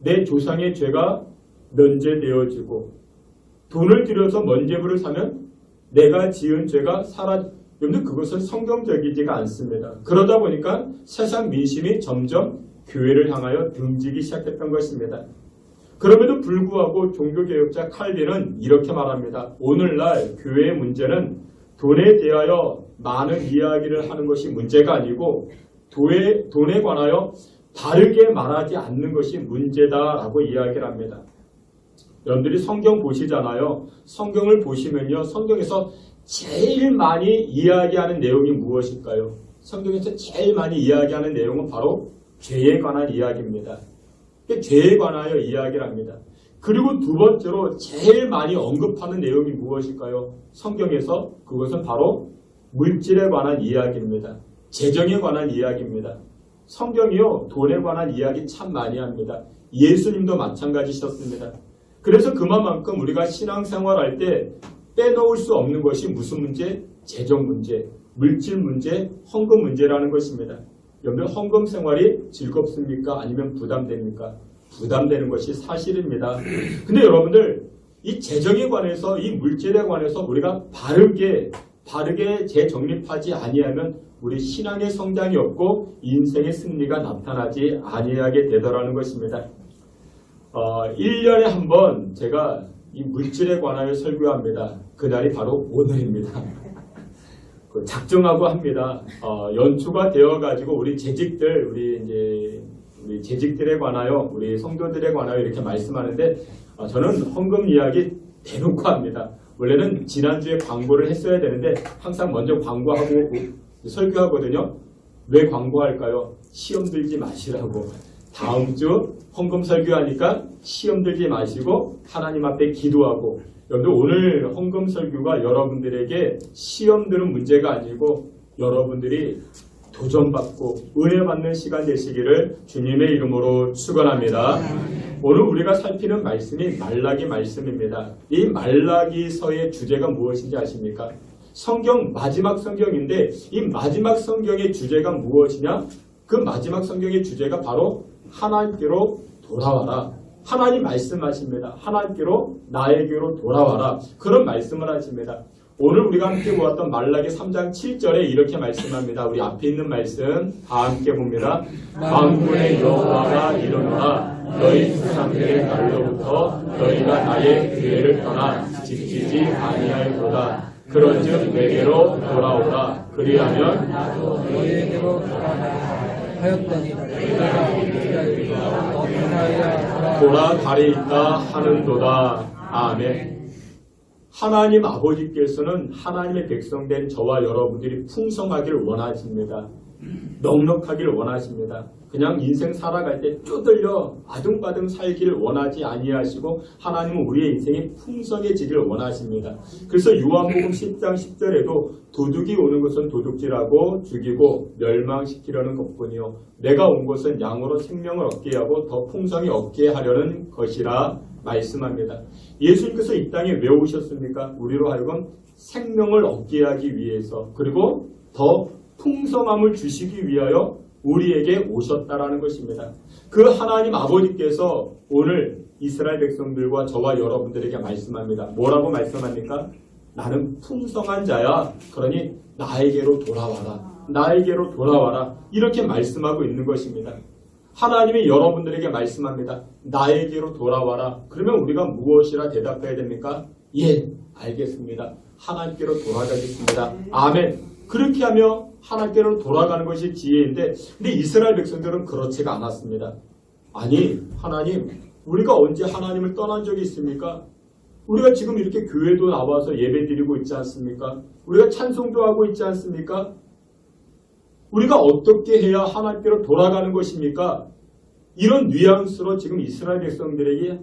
내 조상의 죄가 면제되어지고 돈을 들여서 면죄부를 사면 내가 지은 죄가 여러분들 그것은 성경적이지가 않습니다. 그러다 보니까 세상 민심이 점점 교회를 향하여 등지기 시작했던 것입니다. 그럼에도 불구하고 종교개혁자 칼빈은 이렇게 말합니다. 오늘날 교회의 문제는 돈에 대하여 많은 이야기를 하는 것이 문제가 아니고 돈에 관하여 바르게 말하지 않는 것이 문제다라고 이야기를 합니다. 여러분들이 성경 보시잖아요. 성경을 보시면요. 성경에서 제일 많이 이야기하는 내용이 무엇일까요? 성경에서 제일 많이 이야기하는 내용은 바로 죄에 관한 이야기입니다. 죄에 관하여 이야기를 합니다. 그리고 두 번째로 제일 많이 언급하는 내용이 무엇일까요? 성경에서 그것은 바로 물질에 관한 이야기입니다. 재정에 관한 이야기입니다. 성경이요. 돈에 관한 이야기 참 많이 합니다. 예수님도 마찬가지셨습니다. 그래서 그만큼 우리가 신앙생활할 때 빼놓을 수 없는 것이 무슨 문제? 재정 문제, 물질 문제, 헌금 문제라는 것입니다. 여러분 헌금 생활이 즐겁습니까? 아니면 부담됩니까? 부담되는 것이 사실입니다. 근데 여러분들 이 재정에 관해서 이 물질에 관해서 우리가 바르게 재정립하지 아니하면 우리 신앙의 성장이 없고 인생의 승리가 나타나지 아니하게 되더라는 것입니다. 1년에 한 번 제가 이 물질에 관하여 설교합니다. 그날이 바로 오늘입니다. 작정하고 합니다. 연초가 되어가지고 우리 재직들, 우리 재직들에 관하여, 우리 성도들에 관하여 이렇게 말씀하는데 저는 헌금 이야기 대놓고 합니다. 원래는 지난주에 광고를 했어야 되는데 항상 먼저 광고하고 설교하거든요. 왜 광고할까요? 시험 들지 마시라고. 다음 주 헌금 설교하니까 시험 들지 마시고 하나님 앞에 기도하고. 여러분들 오늘 헌금 설교가 여러분들에게 시험 드는 문제가 아니고 여러분들이 도전받고 은혜 받는 시간 되시기를 주님의 이름으로 축원합니다. 오늘 우리가 살피는 말씀이 말라기 말씀입니다. 이 말라기서의 주제가 무엇인지 아십니까? 성경 마지막 성경인데 이 마지막 성경의 주제가 무엇이냐? 그 마지막 성경의 주제가 바로 하나님께로 돌아와라. 하나님 말씀하십니다. 하나님께로 나에게로 돌아와라. 그런 말씀을 하십니다. 오늘 우리가 함께 보았던 말라기 3장 7절에 이렇게 말씀합니다. 우리 앞에 있는 말씀 다 함께 봅니다. 만군의 여호와가 이르노라. 너희 조상들의 날로부터 너희가 나의 규례를 떠나 지키지 아니하였도다. 그런즉 내게로 돌아오라. 그리하면 나도 너희에게로 하였더니 돌아가리이다 하는도다. 아멘. 하나님 아버지께서는 하나님의 백성된 저와 여러분들이 풍성하기를 원하십니다. 넉넉하기를 원하십니다. 그냥 인생 살아갈 때 쪼들려 아둥바둥 살기를 원하지 아니하시고 하나님은 우리의 인생이 풍성해지기를 원하십니다. 그래서 요한복음 10장 10절에도 도둑이 오는 것은 도둑질하고 죽이고 멸망시키려는 것뿐이요 내가 온 것은 양으로 생명을 얻게 하고 더 풍성히 얻게 하려는 것이라 말씀합니다. 예수님께서 이 땅에 왜 오셨습니까? 우리로 하여금 생명을 얻게 하기 위해서 그리고 더 풍성함을 주시기 위하여 우리에게 오셨다라는 것입니다. 그 하나님 아버지께서 오늘 이스라엘 백성들과 저와 여러분들에게 말씀합니다. 뭐라고 말씀합니까? 나는 풍성한 자야. 그러니 나에게로 돌아와라. 나에게로 돌아와라. 이렇게 말씀하고 있는 것입니다. 하나님이 여러분들에게 말씀합니다. 나에게로 돌아와라. 그러면 우리가 무엇이라 대답해야 됩니까? 예, 알겠습니다. 하나님께로 돌아가겠습니다. 아멘. 그렇게 하며 하나님께로 돌아가는 것이 지혜인데, 근데 이스라엘 백성들은 그렇지가 않았습니다. 아니, 하나님, 우리가 언제 하나님을 떠난 적이 있습니까? 우리가 지금 이렇게 교회도 나와서 예배 드리고 있지 않습니까? 우리가 찬송도 하고 있지 않습니까? 우리가 어떻게 해야 하나님께로 돌아가는 것입니까? 이런 뉘앙스로 지금 이스라엘 백성들이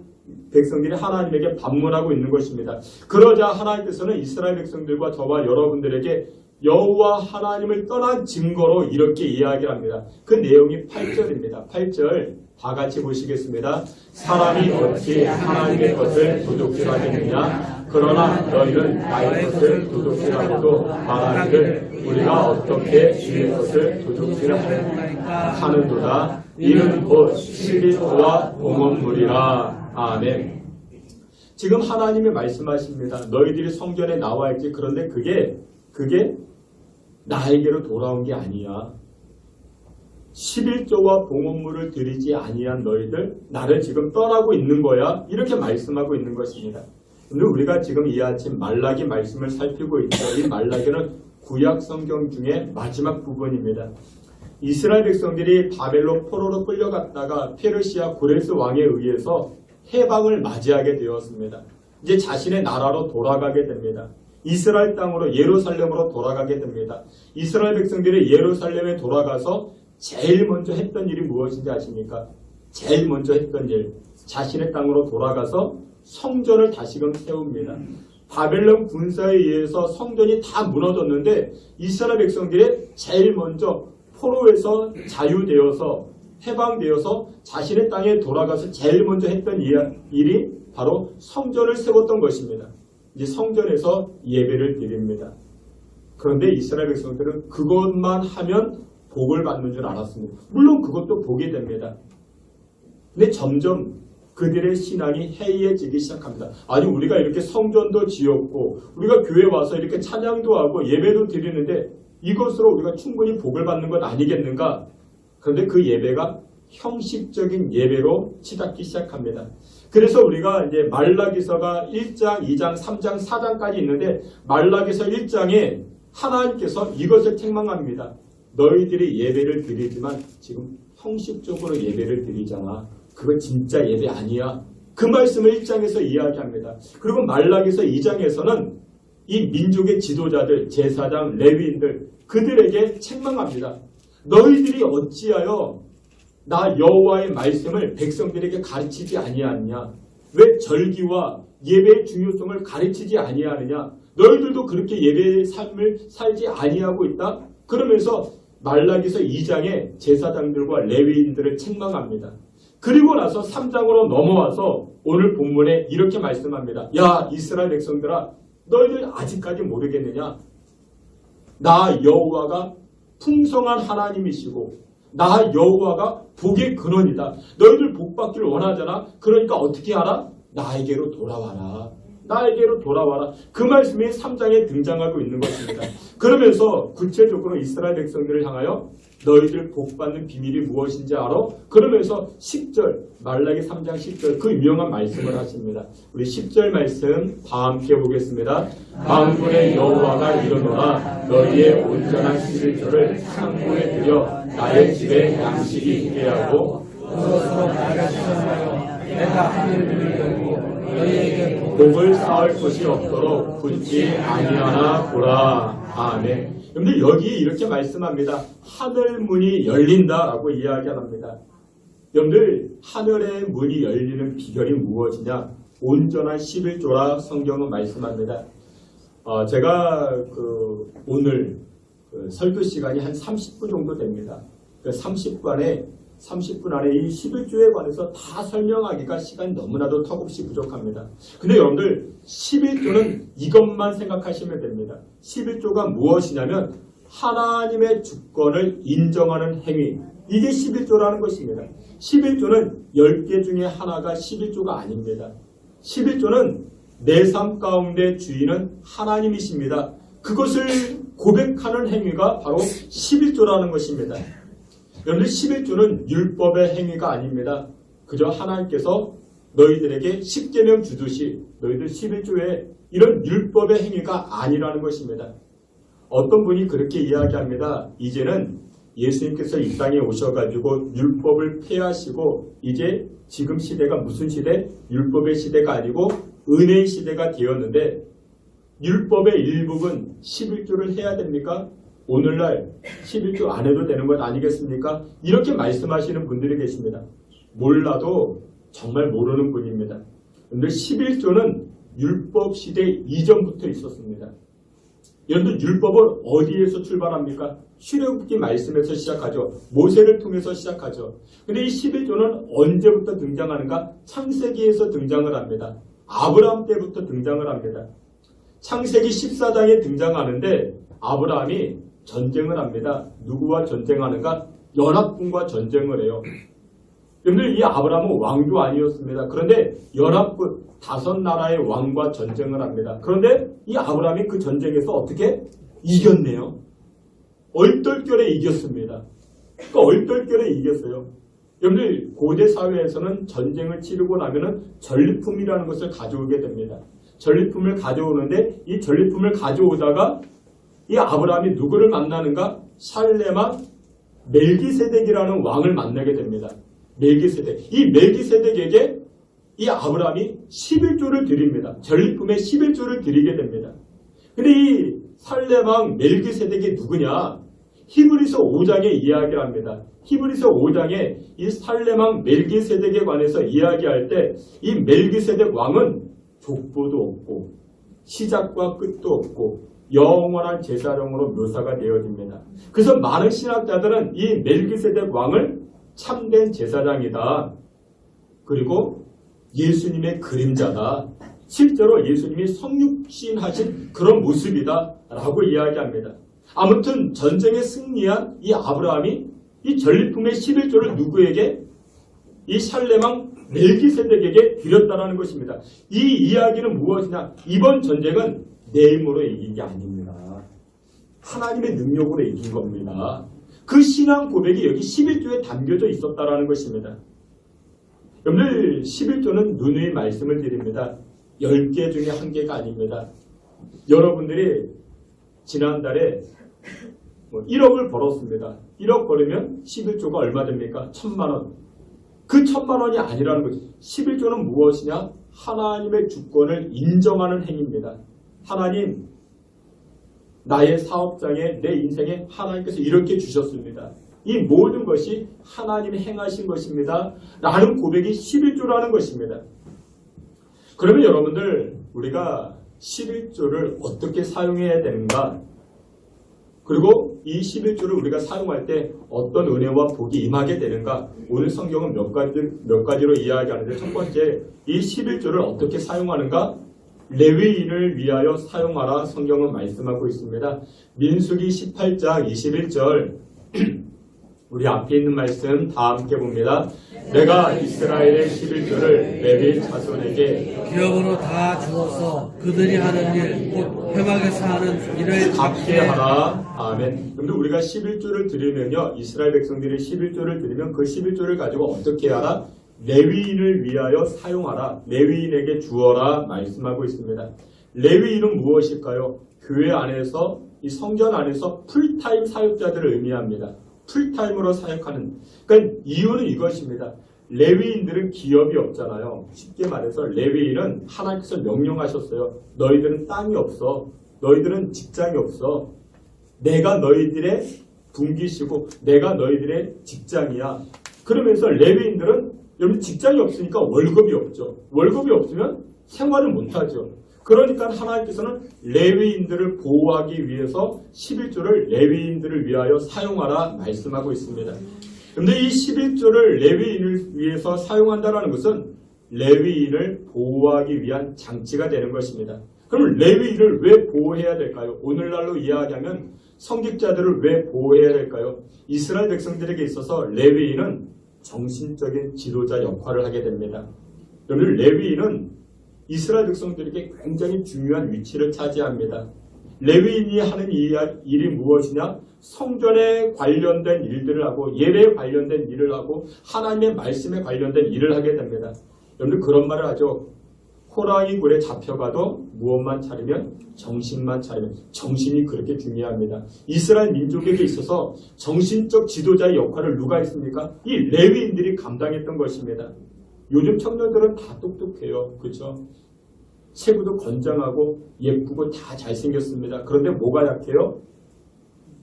하나님에게 반문하고 있는 것입니다. 그러자 하나님께서는 이스라엘 백성들과 저와 여러분들에게 여호와 하나님을 떠난 증거로 이렇게 이야기를 합니다. 그 내용이 8절입니다. 8절 다 같이 보시겠습니다. 사람이 어찌 하나님의 것을 도둑질하겠느냐? 그러나 너희는 나의 것을 도둑질하고도 말하기를 우리가 어떻게 주의 것을 도둑질하느냐? 이는 곧 11조와 봉헌물이라. 아멘. 지금 하나님이 말씀하십니다. 너희들이 성전에 나와 있지. 그런데 그게 나에게로 돌아온 게 아니야. 11조와 봉헌물을 드리지 아니한 너희들, 나를 지금 떠나고 있는 거야. 이렇게 말씀하고 있는 것입니다. 근데 우리가 지금 이 아침 말라기 말씀을 살피고 있죠. 이 말라기는 구약 성경 중에 마지막 부분입니다. 이스라엘 백성들이 바벨론 포로로 끌려갔다가 페르시아 고레스 왕에 의해서 해방을 맞이하게 되었습니다. 이제 자신의 나라로 돌아가게 됩니다. 이스라엘 땅으로 예루살렘으로 돌아가게 됩니다. 이스라엘 백성들이 예루살렘에 돌아가서 제일 먼저 했던 일이 무엇인지 아십니까? 제일 먼저 했던 일, 자신의 땅으로 돌아가서 성전을 다시금 세웁니다. 바벨론 군사에 의해서 성전이 다 무너졌는데 이스라엘 백성들이 제일 먼저 포로에서 자유되어서 해방되어서 자신의 땅에 돌아가서 제일 먼저 했던 일이 바로 성전을 세웠던 것입니다. 이제 성전에서 예배를 드립니다. 그런데 이스라엘 백성들은 그것만 하면 복을 받는 줄 알았습니다. 물론 그것도 복이 됩니다. 근데 점점 그들의 신앙이 해이해지기 시작합니다. 아니, 우리가 이렇게 성전도 지었고 우리가 교회 와서 이렇게 찬양도 하고 예배도 드리는데 이것으로 우리가 충분히 복을 받는 것 아니겠는가? 그런데 그 예배가 형식적인 예배로 치닫기 시작합니다. 그래서 우리가 이제 말라기서가 1장, 2장, 3장, 4장까지 있는데 말라기서 1장에 하나님께서 이것을 책망합니다. 너희들이 예배를 드리지만 지금 형식적으로 예배를 드리잖아. 그거 진짜 예배 아니야. 그 말씀을 1장에서 이야기합니다. 그리고 말라기서 2장에서는 이 민족의 지도자들, 제사장, 레위인들 그들에게 책망합니다. 너희들이 어찌하여 나 여호와의 말씀을 백성들에게 가르치지 아니하느냐? 왜 절기와 예배의 중요성을 가르치지 아니하느냐? 너희들도 그렇게 예배의 삶을 살지 아니하고 있다? 그러면서 말라기서 2장에 제사장들과 레위인들을 책망합니다. 그리고 나서 3장으로 넘어와서 오늘 본문에 이렇게 말씀합니다. 야, 이스라엘 백성들아, 너희들 아직까지 모르겠느냐? 나 여호와가 풍성한 하나님이시고 나 여호와가 복의 근원이다. 너희들 복 받기를 원하잖아. 그러니까 어떻게 하라? 나에게로 돌아와라. 나에게로 돌아와라. 그 말씀이 3장에 등장하고 있는 것입니다. 그러면서 구체적으로 이스라엘 백성들을 향하여 너희들 복 받는 비밀이 무엇인지 알아? 그러면서 10절, 말라기 3장 10절 그 유명한 말씀을 하십니다. 우리 10절 말씀 다 함께 보겠습니다. 만군의 여호와가 이르노라 너희의 온전한 11조를 창고에 들여 나의 집에 양식이 있게 하고 내가 하늘을 열고 너희에게 복을 쌓을 곳이 없도록 굳지 아니하나 보라. 아멘. 여러분들 여기 이렇게 말씀합니다. 하늘 문이 열린다라고 이야기합니다. 여러분들 하늘의 문이 열리는 비결이 무엇이냐? 온전한 11조라 성경은 말씀합니다. 제가 오늘 설교 시간이 한 30분 정도 됩니다. 30분 안에 이 11조에 관해서 다 설명하기가 시간이 너무나도 턱없이 부족합니다. 근데 여러분들 11조는 이것만 생각하시면 됩니다. 11조가 무엇이냐면 하나님의 주권을 인정하는 행위, 이게 11조라는 것입니다. 11조는 10개 중에 하나가 11조가 아닙니다. 11조는 내 삶 가운데 주인은 하나님이십니다. 그것을 고백하는 행위가 바로 11조라는 것입니다. 여러분들 11조는 율법의 행위가 아닙니다. 그저 하나님께서 너희들에게 10계명 주듯이 너희들 11조에 이런 율법의 행위가 아니라는 것입니다. 어떤 분이 그렇게 이야기합니다. 이제는 예수님께서 이 땅에 오셔가지고 율법을 폐하시고 이제 지금 시대가 무슨 시대? 율법의 시대가 아니고 은혜의 시대가 되었는데 율법의 일부분 11조를 해야 됩니까? 오늘날 11조 안 해도 되는 것 아니겠습니까? 이렇게 말씀하시는 분들이 계십니다. 몰라도 정말 모르는 분입니다. 그런데 11조는 율법 시대 이전부터 있었습니다. 여러분 율법은 어디에서 출발합니까? 출애굽기 말씀에서 시작하죠. 모세를 통해서 시작하죠. 근데 이 11조는 언제부터 등장하는가? 창세기에서 등장을 합니다. 아브라함 때부터 등장을 합니다. 창세기 14장에 등장하는데 아브라함이 전쟁을 합니다. 누구와 전쟁하는가? 연합군과 전쟁을 해요. 여러분들 이 아브라함은 왕도 아니었습니다. 그런데 연합군 5나라의 왕과 전쟁을 합니다. 그런데 이 아브라함이 그 전쟁에서 어떻게 이겼네요. 얼떨결에 이겼습니다. 그러니까 얼떨결에 이겼어요. 여러분들 고대 사회에서는 전쟁을 치르고 나면은 전리품이라는 것을 가져오게 됩니다. 전리품을 가져오는데 이 전리품을 가져오다가 이 아브라함이 누구를 만나는가? 살레마 멜기세덱이라는 왕을 만나게 됩니다. 멜기세덱. 이 멜기세덱에게 이 아브라함이 11조를 드립니다. 전리품에 11조를 드리게 됩니다. 근데 이 살레망 멜기세덱이 누구냐? 히브리서 5장에 이야기를 합니다. 히브리서 5장에 이 살레망 멜기세덱에 관해서 이야기할 때 이 멜기세덱 왕은 족보도 없고 시작과 끝도 없고 영원한 제사장으로 묘사가 되어집니다. 그래서 많은 신학자들은 이 멜기세덱 왕을 참된 제사장이다. 그리고 예수님의 그림자다. 실제로 예수님이 성육신하신 그런 모습이다 라고 이야기합니다. 아무튼 전쟁에 승리한 이 아브라함이 이 전리품의 11조를 누구에게? 이 살레망 멜기세덱에게 드렸다라는 것입니다. 이 이야기는 무엇이냐? 이번 전쟁은 내 힘으로 이긴 게 아닙니다. 하나님의 능력으로 이긴 겁니다. 그 신앙 고백이 여기 11조에 담겨져 있었다라는 것입니다. 여러분들 11조는 누누이 말씀을 드립니다. 10개 중에 1개가 아닙니다. 여러분들이 지난달에 1억을 벌었습니다. 1억 벌으면 11조가 얼마 됩니까? 1000만 원. 그 1000만 원이 아니라는 거죠. 11조는 무엇이냐? 하나님의 주권을 인정하는 행위입니다. 하나님, 나의 사업장에 내 인생에 하나님께서 이렇게 주셨습니다. 이 모든 것이 하나님이 행하신 것입니다. 라는 고백이 11조라는 것입니다. 그러면 여러분들 우리가 11조를 어떻게 사용해야 되는가? 그리고 이 11조를 우리가 사용할 때 어떤 은혜와 복이 임하게 되는가? 오늘 성경은 몇 가지로 이야기하는데 첫 번째, 이 11조를 어떻게 사용하는가? 레위인을 위하여 사용하라 성경은 말씀하고 있습니다. 민수기 18장 21절 우리 앞에 있는 말씀 다 함께 봅니다. 내가 이스라엘의 11조를 레위 자손에게 기업으로 다 주어서 그들이 하는 일, 곧 회막에서 하는 일을 갚게 하라. 아멘. 그런데 우리가 11조를 드리면요, 이스라엘 백성들이 11조를 드리면 그 11조를 가지고 어떻게 하라? 레위인을 위하여 사용하라. 레위인에게 주어라 말씀하고 있습니다. 레위인은 무엇일까요? 교회 안에서 이 성전 안에서 풀타임 사역자들을 의미합니다. 풀타임으로 사역하는. 그러니까 이유는 이것입니다. 레위인들은 기업이 없잖아요. 쉽게 말해서 레위인은 하나님께서 명령하셨어요. 너희들은 땅이 없어. 너희들은 직장이 없어. 내가 너희들의 분기시고 내가 너희들의 직장이야. 그러면서 레위인들은 여러분 직장이 없으니까 월급이 없죠. 월급이 없으면 생활을 못하죠. 그러니까 하나님께서는 레위인들을 보호하기 위해서 11조를 레위인들을 위하여 사용하라 말씀하고 있습니다. 그런데 이 11조를 레위인을 위해서 사용한다는 것은 레위인을 보호하기 위한 장치가 되는 것입니다. 그럼 레위인을 왜 보호해야 될까요? 오늘날로 이야기하면 성직자들을 왜 보호해야 될까요? 이스라엘 백성들에게 있어서 레위인은 정신적인 지도자 역할을 하게 됩니다. 여러분, 레위인은 이스라엘 백성들에게 굉장히 중요한 위치를 차지합니다. 레위인이 하는 일이 무엇이냐? 성전에 관련된 일들을 하고 예배에 관련된 일을 하고 하나님의 말씀에 관련된 일을 하게 됩니다. 여러분들 그런 말을 하죠. 호랑이 굴에 잡혀가도 무엇만 차리면? 정신만 차리면. 정신이 그렇게 중요합니다. 이스라엘 민족에게 있어서 정신적 지도자의 역할을 누가 했습니까? 이 레위인들이 감당했던 것입니다. 요즘 청년들은 다 똑똑해요. 그렇죠? 체구도 건장하고 예쁘고 다 잘생겼습니다. 그런데 뭐가 약해요?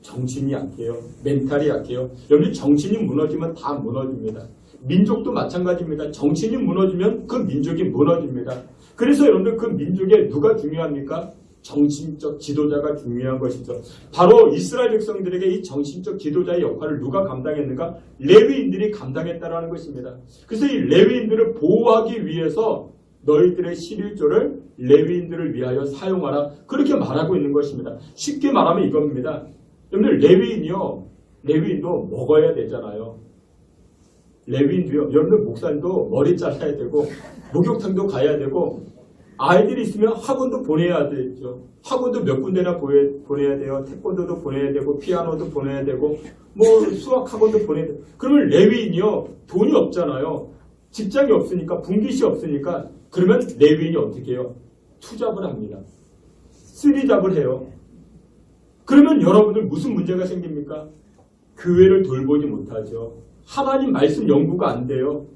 정신이 약해요. 멘탈이 약해요. 여러분, 정신이 무너지면 다 무너집니다. 민족도 마찬가지입니다. 정신이 무너지면 그 민족이 무너집니다. 그래서 여러분들 그 민족에 누가 중요합니까? 정신적 지도자가 중요한 것이죠. 바로 이스라엘 백성들에게 이 정신적 지도자의 역할을 누가 감당했는가? 레위인들이 감당했다는 것입니다. 그래서 이 레위인들을 보호하기 위해서 너희들의 11조를 레위인들을 위하여 사용하라. 그렇게 말하고 있는 것입니다. 쉽게 말하면 이겁니다. 여러분들 레위인도 먹어야 되잖아요. 레위인도요. 여러분들 목사님도 머리 잘라야 되고 목욕탕도 가야 되고 아이들이 있으면 학원도 보내야 되죠. 학원도 몇 군데나 보내야 돼요. 태권도도 보내야 되고 피아노도 보내야 되고 뭐 수학 학원도 보내야 되고. 그러면 레위인이요. 돈이 없잖아요. 직장이 없으니까 분깃이 없으니까 그러면 레위인이 어떻게 해요? 투잡을 합니다. 쓰리잡을 해요. 그러면 여러분들 무슨 문제가 생깁니까? 교회를 돌보지 못하죠. 하나님 말씀 연구가 안 돼요.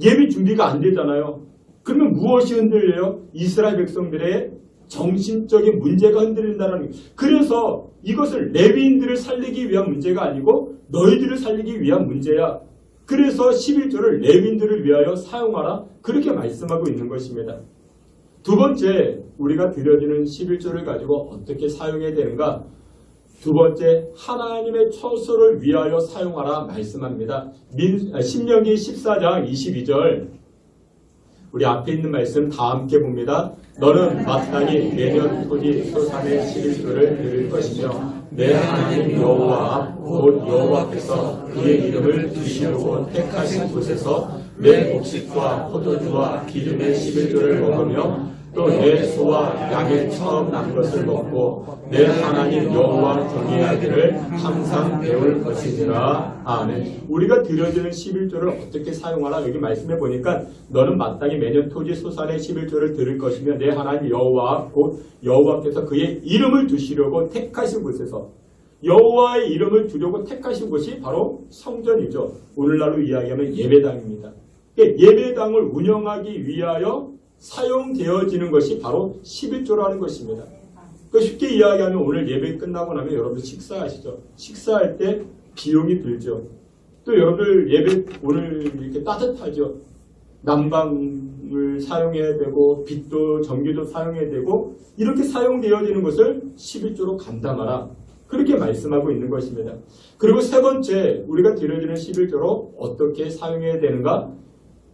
예비 준비가 안 되잖아요. 그러면 무엇이 흔들려요? 이스라엘 백성들의 정신적인 문제가 흔들린다는 거예요. 그래서 이것을 레위인들을 살리기 위한 문제가 아니고 너희들을 살리기 위한 문제야. 그래서 11조를 레위인들을 위하여 사용하라. 그렇게 말씀하고 있는 것입니다. 두 번째, 우리가 드려지는 11조를 가지고 어떻게 사용해야 되는가? 두 번째, 하나님의 처소를 위하여 사용하라 말씀합니다. 신명기 14장 22절 우리 앞에 있는 말씀 다 함께 봅니다. 너는 마땅히 매년 토지 소산의 11조를 드릴 것이며 내 하나님 여호와 곧 여호와께서 그의 이름을 두시려고 택하신 곳에서 내 곡식과 포도주와 기름의 11조를 먹으며 또 내 소와 양의 처음 난 것을 먹고 내 하나님 여호와 경외하기를 항상 배울 것이니라. 아멘. 우리가 드려지는 11조를 어떻게 사용하라 여기 말씀해 보니까 너는 마땅히 매년 토지 소산의 11조를 드릴 것이며 내 하나님 여호와 곧 여호와께서 그의 이름을 두시려고 택하신 곳에서 여호와의 이름을 두려고 택하신 곳이 바로 성전이죠. 오늘날로 이야기하면 예배당입니다. 예배당을 운영하기 위하여 사용되어지는 것이 바로 11조라는 것입니다. 쉽게 이야기하면 오늘 예배 끝나고 나면 여러분 식사하시죠. 식사할 때 비용이 들죠. 또 여러분들 예배 오늘 이렇게 따뜻하죠. 난방을 사용해야 되고 빛도 전기도 사용해야 되고 이렇게 사용되어지는 것을 11조로 감당하라. 그렇게 말씀하고 있는 것입니다. 그리고 세 번째 우리가 드려지는 11조로 어떻게 사용해야 되는가?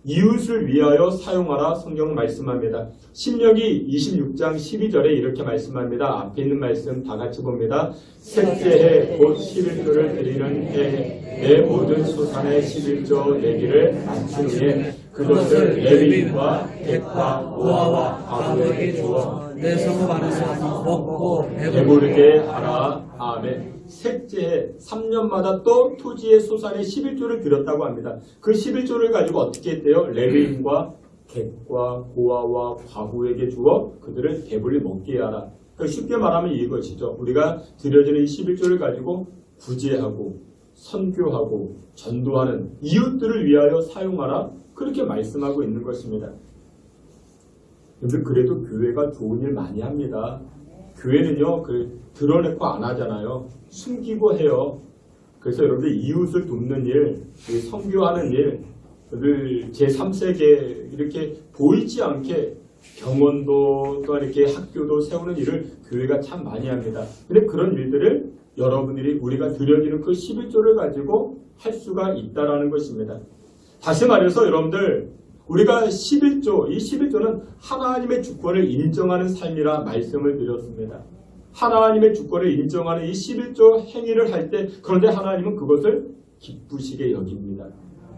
이웃을 위하여 사용하라 성경은 말씀합니다. 신명기 26장 12절에 이렇게 말씀합니다. 앞에 있는 말씀 다 같이 봅니다. 셋째 해 곧 11조를 드리는 해에 내 모든 소산의 11조 내기를 마친 후에 그것을 레위인과 객과 노아와 아브에게 주어 내 성읍 안에서 먹고 배부르게 하라. 아멘. 셋째 해 3년마다 또 토지의 소산의 11조를 드렸다고 합니다. 그 11조를 가지고 어떻게 했대요? 레위인과 객과 고아와 과부에게 주어 그들을 배불리 먹게 하라. 그러니까 쉽게 말하면 이것이죠. 우리가 드려지는 11조를 가지고 구제하고 선교하고 전도하는 이웃들을 위하여 사용하라. 그렇게 말씀하고 있는 것입니다. 근데 그래도 교회가 좋은 일 많이 합니다. 교회는요, 드러내고 안 하잖아요. 숨기고 해요. 그래서 여러분들 이웃을 돕는 일, 선교하는 일, 제3세계 이렇게 보이지 않게 병원도 또 이렇게 학교도 세우는 일을 교회가 참 많이 합니다. 근데 그런 일들을 여러분들이 우리가 드려지는 그 11조를 가지고 할 수가 있다라는 것입니다. 다시 말해서 여러분들 우리가 11조, 이 11조는 하나님의 주권을 인정하는 삶이라 말씀을 드렸습니다. 하나님의 주권을 인정하는 이 11조 행위를 할 때 그런데 하나님은 그것을 기쁘시게 여깁니다.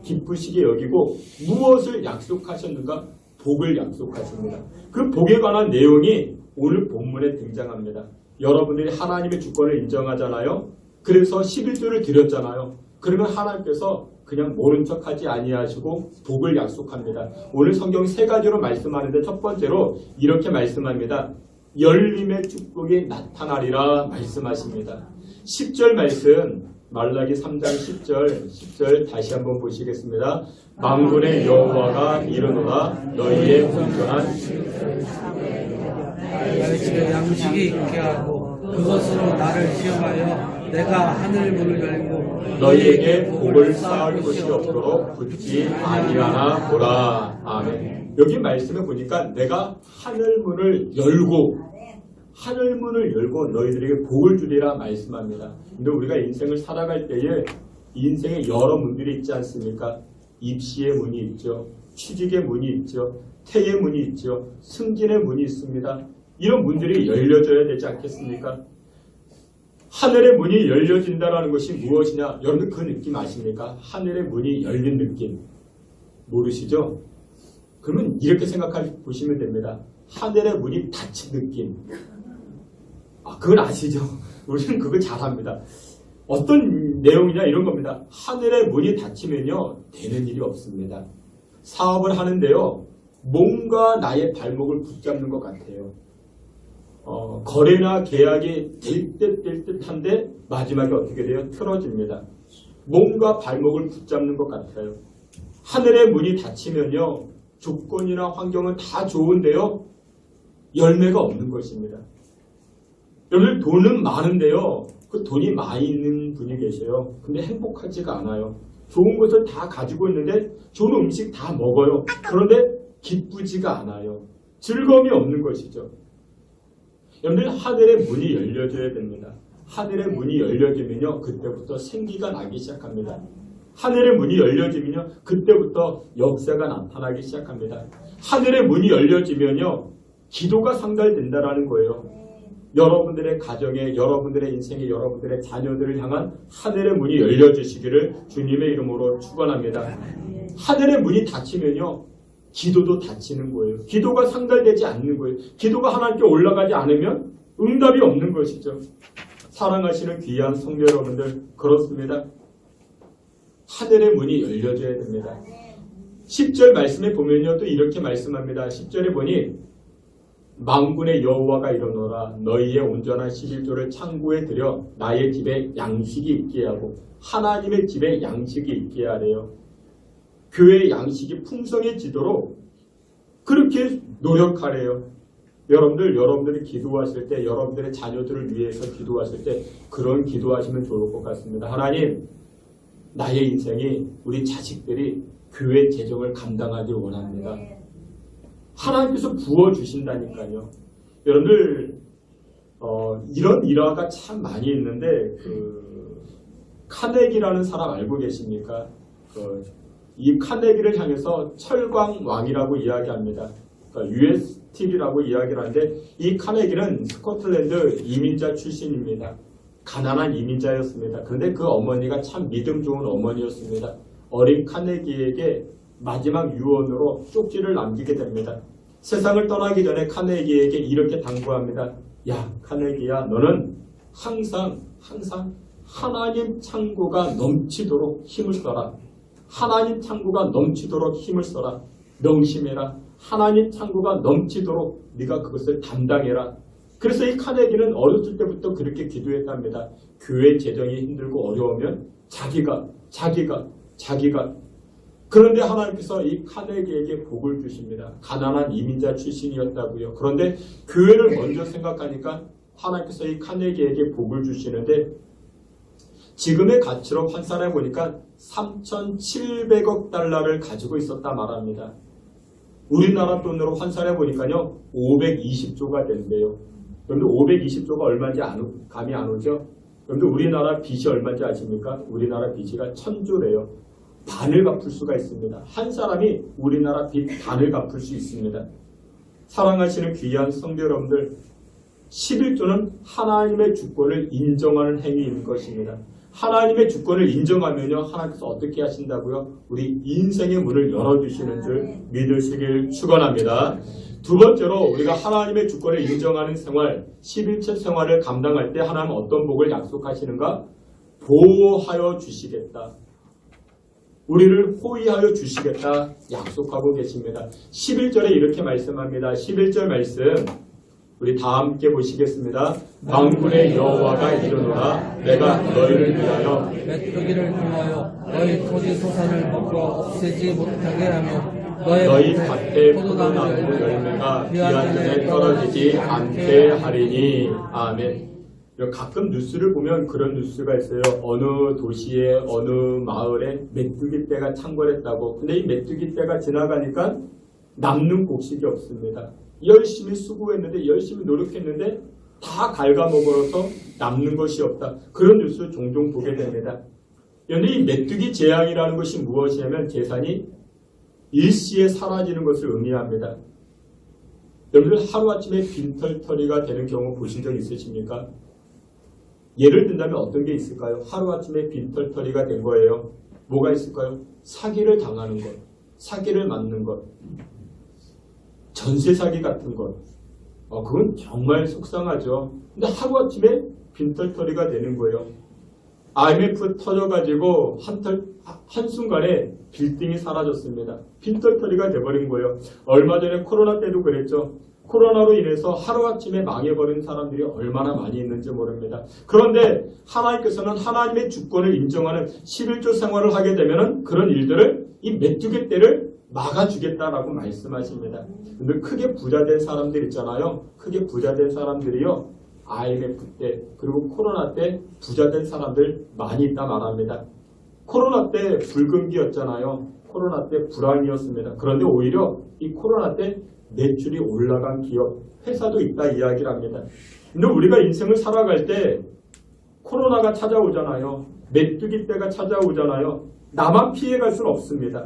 기쁘시게 여기고 무엇을 약속하셨는가? 복을 약속하십니다. 그 복에 관한 내용이 오늘 본문에 등장합니다. 여러분들이 하나님의 주권을 인정하잖아요. 그래서 11조를 드렸잖아요. 그러면 하나님께서 그냥 모른 척하지 아니하시고 복을 약속합니다. 오늘 성경 세 가지로 말씀하는데 첫 번째로 이렇게 말씀합니다. 열림의 축복이 나타나리라 말씀하십니다. 10절 말씀 말라기 3장 10절 다시 한번 보시겠습니다. 만군의 여호와가 이르노라 너희의 온전한 나의 집에 양식이 있게 하고 그것으로 나를 시험하여 내가 하늘 문을 열고 너희에게 복을 쌓을 곳이 없도록 붙지 아니하나 보라. 아멘. 여기 말씀에 보니까 내가 하늘문을 열고 너희들에게 복을 주리라 말씀합니다. 근데 우리가 인생을 살아갈 때에 인생에 여러 문들이 있지 않습니까? 입시의 문이 있죠. 취직의 문이 있죠. 태의 문이 있죠. 승진의 문이 있습니다. 이런 문들이 열려져야 되지 않겠습니까? 하늘의 문이 열려진다는 것이 무엇이냐? 여러분 그 느낌 아십니까? 하늘의 문이 열린 느낌 모르시죠? 그러면 이렇게 보시면 됩니다. 하늘의 문이 닫힌 느낌. 그건 아시죠? 우리는 그걸 잘합니다. 어떤 내용이냐 이런 겁니다. 하늘의 문이 닫히면요 되는 일이 없습니다. 사업을 하는데요 뭔가 나의 발목을 붙잡는 것 같아요. 거래나 계약이 될 듯한데 마지막에 어떻게 돼요? 틀어집니다. 뭔가 발목을 붙잡는 것 같아요. 하늘의 문이 닫히면요 조건이나 환경은 다 좋은데요 열매가 없는 것입니다. 여러분 돈은 많은데요 그 돈이 많이 있는 분이 계세요. 근데 행복하지가 않아요. 좋은 것을 다 가지고 있는데 좋은 음식 다 먹어요. 그런데 기쁘지가 않아요. 즐거움이 없는 것이죠. 여러분들 하늘의 문이 열려져야 됩니다. 하늘의 문이 열려지면요 그때부터 생기가 나기 시작합니다. 하늘의 문이 열려지면요 그때부터 역사가 나타나기 시작합니다. 하늘의 문이 열려지면요 기도가 상달된다라는 거예요. 여러분들의 가정에, 여러분들의 인생에, 여러분들의 자녀들을 향한 하늘의 문이 열려주시기를 주님의 이름으로 축원합니다. 하늘의 문이 닫히면요 기도도 닫히는 거예요. 기도가 상달되지 않는 거예요. 기도가 하나님께 올라가지 않으면 응답이 없는 것이죠. 사랑하시는 귀한 성도 여러분들 그렇습니다. 하늘의 문이 열려져야 됩니다. 10절 말씀에 보면요 또 이렇게 말씀합니다. 10절에 보니 만군의 여호와가 이르노라 너희의 온전한 11조를 창고에 들여 나의 집에 양식이 있게 하고 하나님의 집에 양식이 있게 하래요. 교회의 양식이 풍성해지도록 그렇게 노력하래요. 여러분들이 기도하실 때 여러분들의 자녀들을 위해서 기도하실 때 그런 기도하시면 좋을 것 같습니다. 하나님 나의 인생이 우리 자식들이 교회 재정을 감당하길 원합니다. 하나님께서 부어주신다니까요. 여러분들 이런 일화가 참 많이 있는데 카네기라는 사람 알고 계십니까? 이 카네기를 향해서 철광왕이라고 이야기합니다. 그러니까 US 스틸이라고 이야기를 하는데 이 카네기는 스코틀랜드 이민자 출신입니다. 가난한 이민자였습니다. 그런데 그 어머니가 참 믿음 좋은 어머니였습니다. 어린 카네기에게 마지막 유언으로 쪽지를 남기게 됩니다. 세상을 떠나기 전에 카네기에게 이렇게 당부합니다. 야 카네기야 너는 항상 하나님 창고가 넘치도록 힘을 써라. 하나님 창고가 넘치도록 힘을 써라. 명심해라. 하나님 창고가 넘치도록 네가 그것을 담당해라. 그래서 이 카네기는 어렸을 때부터 그렇게 기도했답니다. 교회 재정이 힘들고 어려우면 자기가 그런데 하나님께서 이 카네기에게 복을 주십니다. 가난한 이민자 출신이었다고요. 그런데 교회를 먼저 생각하니까 하나님께서 이 카네기에게 복을 주시는데 지금의 가치로 환산해 보니까 3,700억 달러를 가지고 있었다 말합니다. 우리나라 돈으로 환산해 보니까요 520조가 된대요. 여러분들 520조가 얼마인지 감이 안 오죠? 여러분들 우리나라 빚이 얼마인지 아십니까? 우리나라 빚이가 1,000조래요. 반을 갚을 수가 있습니다. 한 사람이 우리나라 빚 반을 갚을 수 있습니다. 사랑하시는 귀한 성도 여러분들, 11조는 하나님의 주권을 인정하는 행위인 것입니다. 하나님의 주권을 인정하면요, 하나님께서 어떻게 하신다고요? 우리 인생의 문을 열어주시는 줄 믿으시길 축원합니다. 두 번째로 우리가 하나님의 주권을 인정하는 생활, 11체 생활을 감당할 때 하나님은 어떤 복을 약속하시는가? 보호하여 주시겠다. 우리를 호의하여 주시겠다 약속하고 계십니다. 11절에 이렇게 말씀합니다. 11절 말씀 우리 다 함께 보시겠습니다. 만군의 여호와가 이르노라 내가 너희를 위하여 메뚜기를 통하여 너희 토지 소산을 먹고 없애지 못하게 하며 너희 밭에 포도나무 열매가 비한전에 떨어지지 않게 하리니. 아멘. 가끔 뉴스를 보면 그런 뉴스가 있어요. 어느 도시에 어느 마을에 메뚜기 떼가 창궐했다고. 근데 이 메뚜기 떼가 지나가니까 남는 곡식이 없습니다. 열심히 수고했는데 열심히 노력했는데 다 갉아먹어서 남는 것이 없다. 그런 뉴스 종종 보게 됩니다. 그런데 이 메뚜기 재앙이라는 것이 무엇이냐면 재산이 일시에 사라지는 것을 의미합니다. 여러분들 하루아침에 빈털터리가 되는 경우 보신 적 있으십니까? 예를 든다면 어떤 게 있을까요? 하루아침에 빈털터리가 된 거예요. 뭐가 있을까요? 사기를 당하는 것, 사기를 맞는 것, 전세 사기 같은 것. 그건 정말 속상하죠. 근데 하루아침에 빈털터리가 되는 거예요. IMF 터져가지고 한순간에 빌딩이 사라졌습니다. 빈털터리가 돼버린 거예요. 얼마 전에 코로나 때도 그랬죠. 코로나로 인해서 하루아침에 망해버린 사람들이 얼마나 많이 있는지 모릅니다. 그런데 하나님께서는 하나님의 주권을 인정하는 11조 생활을 하게 되면 그런 일들을 이 메뚜기 떼를 막아주겠다라고 말씀하십니다. 근데 크게 부자된 사람들 있잖아요. 크게 부자된 사람들이요. IMF 때 그리고 코로나 때 부자된 사람들 많이 있다 말합니다. 코로나 때 불금기였잖아요. 코로나 때 불황이었습니다. 그런데 오히려 이 코로나 때 매출이 올라간 기업, 회사도 있다 이야기를 합니다. 근데 우리가 인생을 살아갈 때 코로나가 찾아오잖아요. 메뚜기 떼가 찾아오잖아요. 나만 피해갈 수는 없습니다.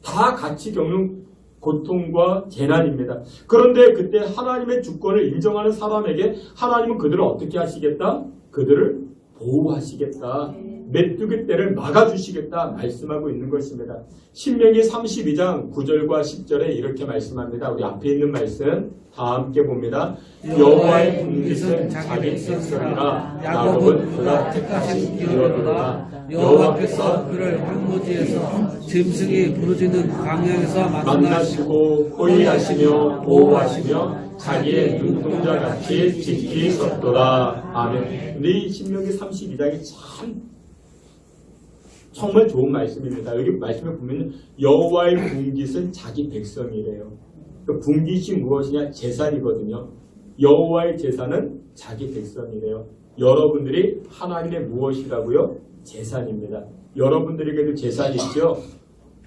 다 같이 겪는 고통과 재난입니다. 그런데 그때 하나님의 주권을 인정하는 사람에게 하나님은 그들을 어떻게 하시겠다? 그들을 보호하시겠다. 메뚜기 떼를 막아주시겠다 말씀하고 있는 것입니다. 신명기 32장 9절과 10절에 이렇게 말씀합니다. 우리 앞에 있는 말씀 다 함께 봅니다. 여호와의 분깃은 자기 백성이라 야곱은 그가 택하신 이로다. 여호와께서 그를 황무지에서 짐승이 부르짖는 광야에서 만나시고 호의하시며 보호하시며 자기의 눈동자같이 지키셨도다. 아멘. 근데 이 신명기 32장이 정말 좋은 말씀입니다. 여기 말씀에 보면 여호와의 분깃은 자기 백성이래요. 그 분깃이 무엇이냐? 재산이거든요. 여호와의 재산은 자기 백성이래요. 여러분들이 하나님의 무엇이라고요? 재산입니다. 여러분들에게도 재산이 있죠?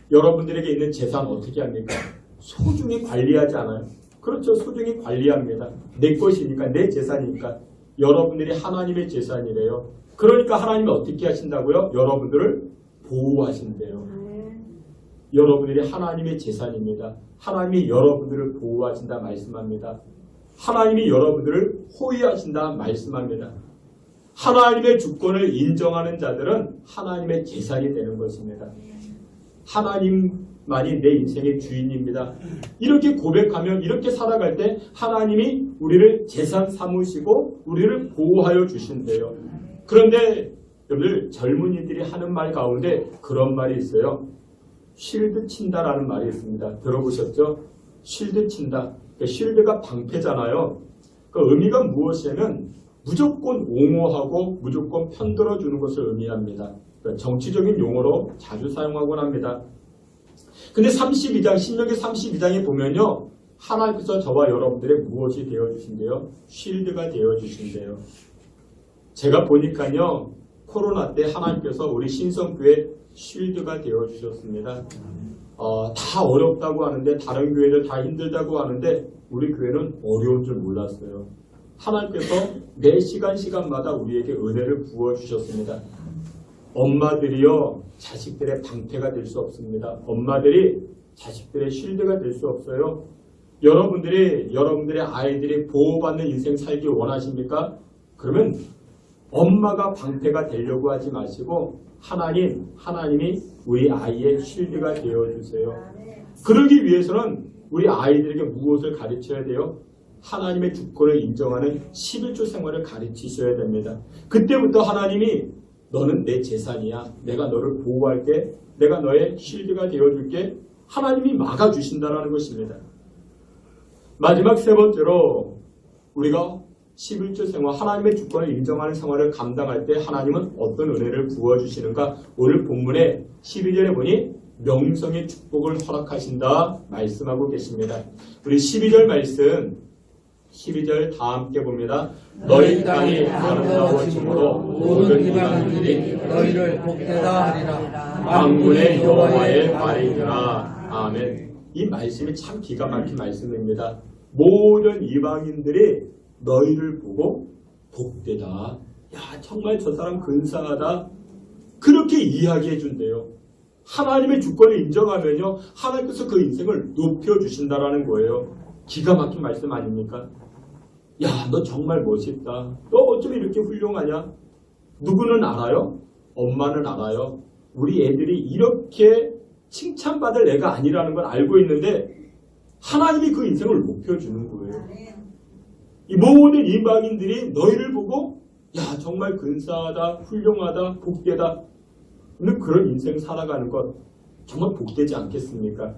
여러분들에게 있는 재산 어떻게 합니까? 소중히 관리하지 않아요? 그렇죠. 소중히 관리합니다. 내 것이니까, 내 재산이니까. 여러분들이 하나님의 재산이래요. 그러니까 하나님이 어떻게 하신다고요? 여러분들을 보호하신대요. 여러분들이 하나님의 재산입니다. 하나님이 여러분들을 보호하신다 말씀합니다. 하나님이 여러분들을 호의하신다 말씀합니다. 하나님의 주권을 인정하는 자들은 하나님의 재산이 되는 것입니다. 하나님만이 내 인생의 주인입니다. 이렇게 고백하면 이렇게 살아갈 때 하나님이 우리를 재산 삼으시고 우리를 보호하여 주신대요. 그런데 여러분들 젊은이들이 하는 말 가운데 그런 말이 있어요. 쉴드 친다라는 말이 있습니다. 들어보셨죠? 쉴드 친다. 쉴드가 방패잖아요. 그 의미가 무엇이냐면 무조건 옹호하고 무조건 편들어주는 것을 의미합니다. 정치적인 용어로 자주 사용하곤 합니다. 근데 32장, 신명기 32장에 보면요. 하나님께서 저와 여러분들의 무엇이 되어주신대요? 쉴드가 되어주신대요. 제가 보니까요. 코로나 때 하나님께서 우리 신성교회 쉴드가 되어주셨습니다. 다 어렵다고 하는데 다른 교회들 다 힘들다고 하는데 우리 교회는 어려운 줄 몰랐어요. 하나님께서 매 시간마다 우리에게 은혜를 부어주셨습니다. 엄마들이요, 자식들의 방패가 될 수 없습니다. 엄마들이 자식들의 쉴드가 될 수 없어요. 여러분들의 아이들이 보호받는 인생 살기 원하십니까? 그러면 엄마가 방패가 되려고 하지 마시고 하나님이 우리 아이의 쉴드가 되어주세요. 그러기 위해서는 우리 아이들에게 무엇을 가르쳐야 돼요? 하나님의 주권을 인정하는 11조 생활을 가르치셔야 됩니다. 그때부터 하나님이 너는 내 재산이야. 내가 너를 보호할게. 내가 너의 쉴드가 되어줄게. 하나님이 막아주신다는 것입니다. 마지막 세 번째로 우리가 11조 생활, 하나님의 주권을 인정하는 생활을 감당할 때 하나님은 어떤 은혜를 부어주시는가? 오늘 본문에 12절에 보니 명성의 축복을 허락하신다 말씀하고 계십니다. 우리 12절 말씀 12절 다 함께 봅니다. 너희 땅이 아름다워짐으로 모든 이방인들이 너희를 복되다 하리라. 만군의 여호와의 말이니라. 아멘. 이 말씀이 참 기가 막힌 말씀입니다. 모든 이방인들이 너희를 보고 복되다. 야, 정말 저 사람 근사하다. 그렇게 이야기해 준대요. 하나님의 주권을 인정하면요, 하나님께서 그 인생을 높여주신다라는 거예요. 기가 막힌 말씀 아닙니까? 야, 너 정말 멋있다. 너 어쩜 이렇게 훌륭하냐? 누구는 알아요? 엄마는 알아요. 우리 애들이 이렇게 칭찬받을 애가 아니라는 걸 알고 있는데 하나님이 그 인생을 높여주는 거예요. 이 모든 이방인들이 너희를 보고 야, 정말 근사하다, 훌륭하다, 복되다. 근데 그런 인생 살아가는 것 정말 복되지 않겠습니까?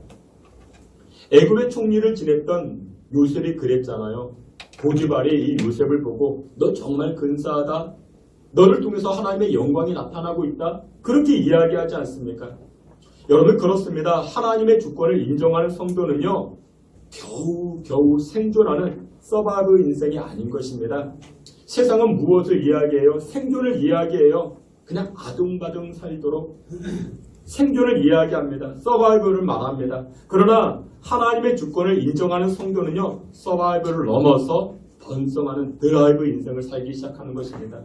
애굽의 총리를 지냈던 요셉이 그랬잖아요. 보디발이 이 요셉을 보고 너 정말 근사하다. 너를 통해서 하나님의 영광이 나타나고 있다. 그렇게 이야기하지 않습니까? 여러분 그렇습니다. 하나님의 주권을 인정하는 성도는요. 겨우 생존하는 서바이브 인생이 아닌 것입니다. 세상은 무엇을 이야기해요? 생존을 이야기해요. 그냥 아둥바둥 살도록 생존을 이야기합니다. 서바이벌을 말합니다. 그러나 하나님의 주권을 인정하는 성도는요. 서바이벌을 넘어서 번성하는 드라이브 인생을 살기 시작하는 것입니다.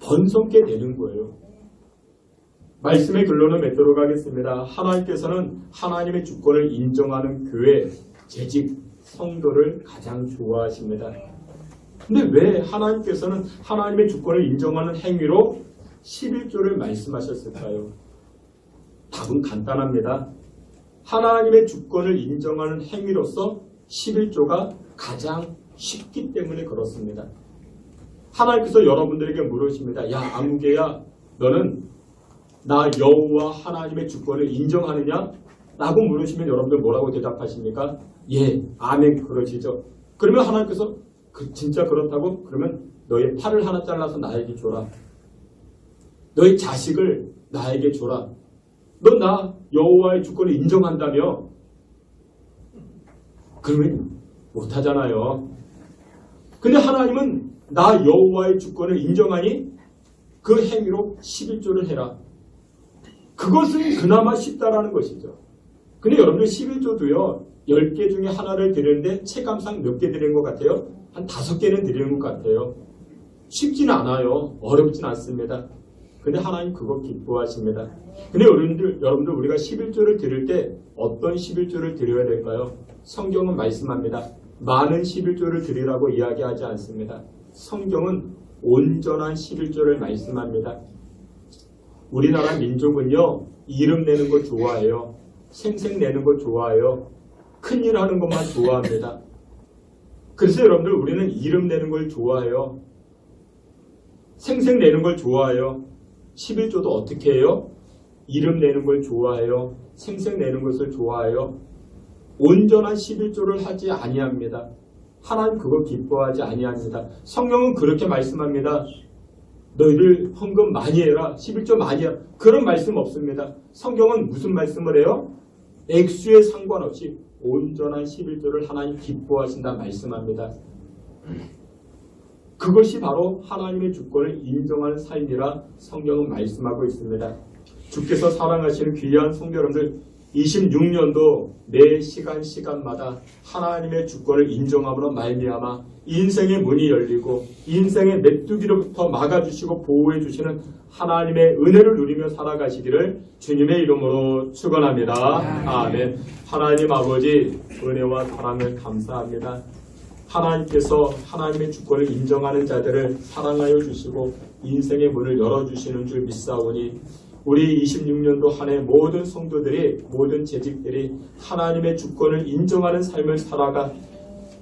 번성게 되는 거예요. 말씀의 결론을 맺도록 하겠습니다. 하나님께서는 하나님의 주권을 인정하는 교회, 재직, 성도를 가장 좋아하십니다. 근데 왜 하나님께서는 하나님의 주권을 인정하는 행위로 11조를 말씀하셨을까요? 답은 간단합니다. 하나님의 주권을 인정하는 행위로서 11조가 가장 쉽기 때문에 그렇습니다. 하나님께서 여러분들에게 물으십니다. 야, 아무개야, 너는 나 여호와 하나님의 주권을 인정하느냐? 라고 물으시면 여러분들 뭐라고 대답하십니까? 예, 아멘, 그러시죠. 그러면 하나님께서 진짜 그렇다고? 그러면 너의 팔을 하나 잘라서 나에게 줘라. 너의 자식을 나에게 줘라. 넌 나 여호와의 주권을 인정한다며? 그러면 못하잖아요. 근데 하나님은 나 여호와의 주권을 인정하니 그 행위로 11조를 해라. 그것은 그나마 쉽다라는 것이죠. 근데 여러분들 11조도요. 10개 중에 하나를 드리는데 체감상 몇 개 드리는 것 같아요? 한 5개는 드리는 것 같아요. 쉽지는 않아요. 어렵진 않습니다. 근데 하나님 그거 기뻐하십니다. 근데 여러분들 우리가 11조를 드릴 때 어떤 11조를 드려야 될까요? 성경은 말씀합니다. 많은 11조를 드리라고 이야기하지 않습니다. 성경은 온전한 11조를 말씀합니다. 우리나라 민족은요. 이름 내는 거 좋아해요. 생색 내는 거 좋아해요. 큰일 하는 것만 좋아합니다. 그래서 여러분들 우리는 이름 내는 걸 좋아해요. 생색 내는 걸 좋아해요. 11조도 어떻게 해요? 이름 내는 걸 좋아해요. 생색 내는 것을 좋아해요. 온전한 11조를 하지 아니합니다. 하나님 그거 기뻐하지 아니합니다. 성경은 그렇게 말씀합니다. 너희들 헌금 많이 해라. 11조 많이 해라. 그런 말씀 없습니다. 성경은 무슨 말씀을 해요? 액수에 상관없이 온전한 11조를 하나님 기뻐하신다 말씀합니다. 그것이 바로 하나님의 주권을 인정하는 삶이라 성경은 말씀하고 있습니다. 주께서 사랑하시는 귀한 성도 여러분들, 26년도 매 시간마다 하나님의 주권을 인정함으로 말미암아 인생의 문이 열리고 인생의 메뚜기로부터 막아주시고 보호해주시는 하나님의 은혜를 누리며 살아가시기를 주님의 이름으로 축원합니다. 아멘. 하나님 아버지 은혜와 사랑을 감사합니다. 하나님께서 하나님의 주권을 인정하는 자들을 사랑하여 주시고 인생의 문을 열어주시는 줄 믿사오니 우리 26년도 한 해 모든 성도들이 모든 재직들이 하나님의 주권을 인정하는 삶을 살아가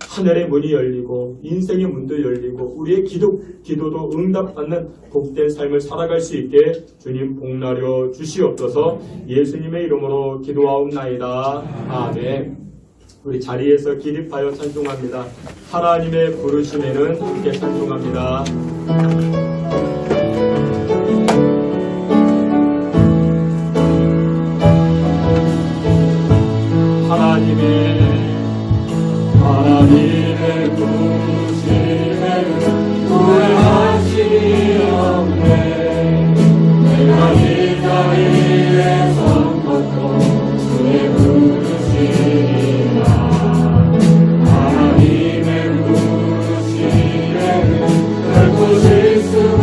하늘의 문이 열리고 인생의 문도 열리고 우리의 기도도 응답받는 복된 삶을 살아갈 수 있게 주님 복나려 주시옵소서. 예수님의 이름으로 기도하옵나이다. 아멘. 우리 자리에서 기립하여 찬송합니다. 하나님의 부르심에는 함께 찬송합니다. 하나님의 부르심에는 후회하심이 없네. 내가 이 자리에 선 것도 주의 부르심이라. 하나님의 부르심에는 결코 실수가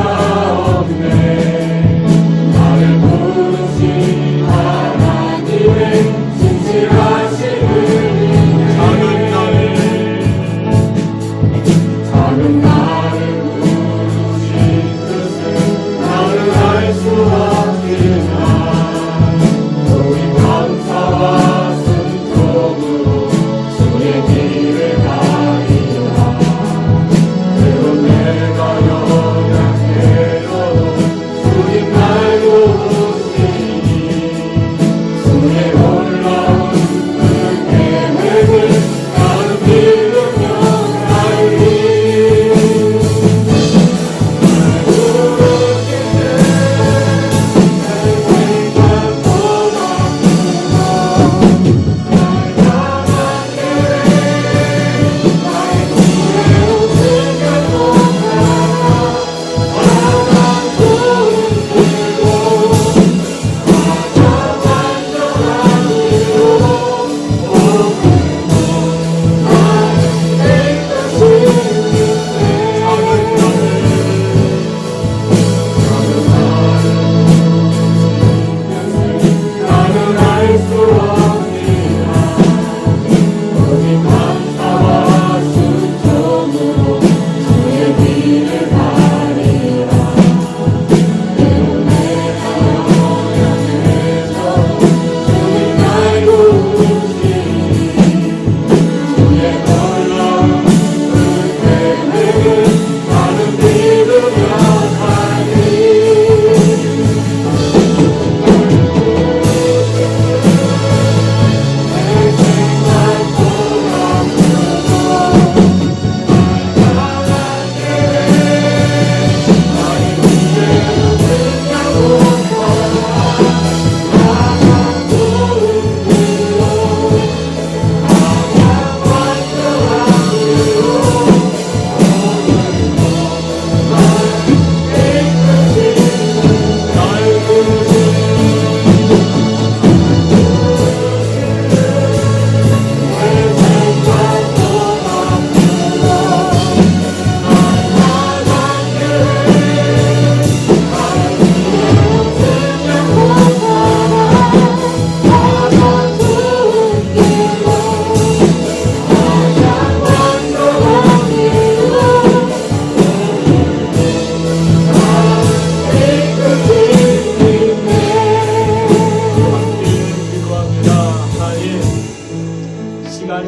없네. 나를 부르신 하나님의 진실하심을 작은 나를 부르신 뜻을 나는 알 수 없지만 우리 감사와 순종으로 주의 길을 가리라. 때론 내가 연약해져도 주님 날 도우시니 주의 놀라운 그 계획을 나는 믿으며 살리.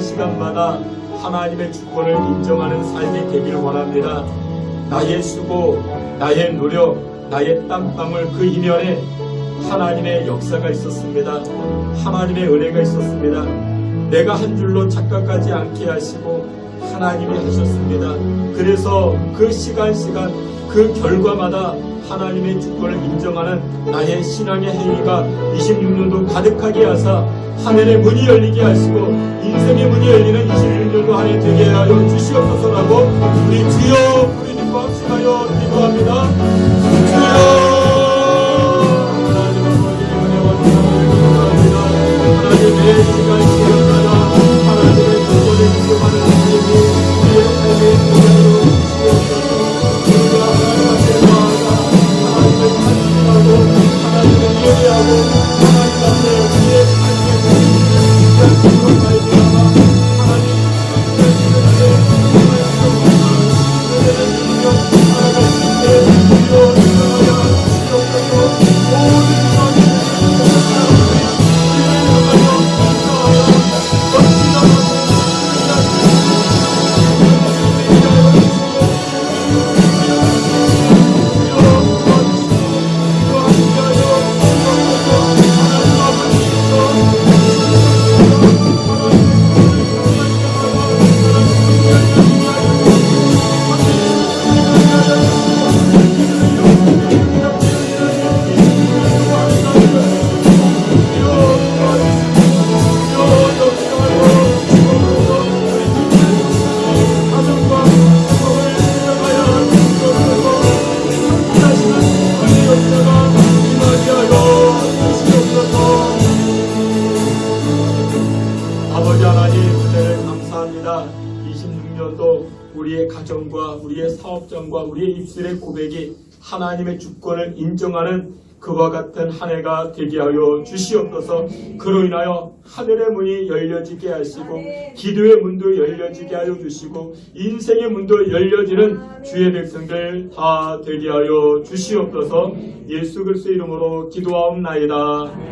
시간마다 하나님의 주권을 인정하는 삶이 되기를 원합니다. 나의 수고, 나의 노력, 나의 땀방울 그 이면에 하나님의 역사가 있었습니다. 하나님의 은혜가 있었습니다. 내가 한 줄로 착각하지 않게 하시고 하나님이 하셨습니다. 그래서 그 시간 그 결과마다 하나님의 주권을 인정하는 나의 신앙의 행위가 26년도 가득하게 하사 하늘의 문이 열리게 하시고 인생의 문이 열리는 26년도 한 해 되게 하여 주시옵소서라고 우리 주여 부르짖고 합심하여 기도합니다. 주여 하나님 아버지 은혜와 사랑을 감사합니다. 2016년도 우리의 가정과 우리의 사업장과 우리의 입술의 고백이 하나님의 주권을 인정하는 그와 같은 한 해가 되게 하여 주시옵소서. 그로 인하여 하늘의 문이 열려지게 하시고 기도의 문도 열려지게 하여 주시고 인생의 문도 열려지는 주의 백성들 다 되게 하여 주시옵소서. 예수 그리스도의 이름으로 기도하옵나이다.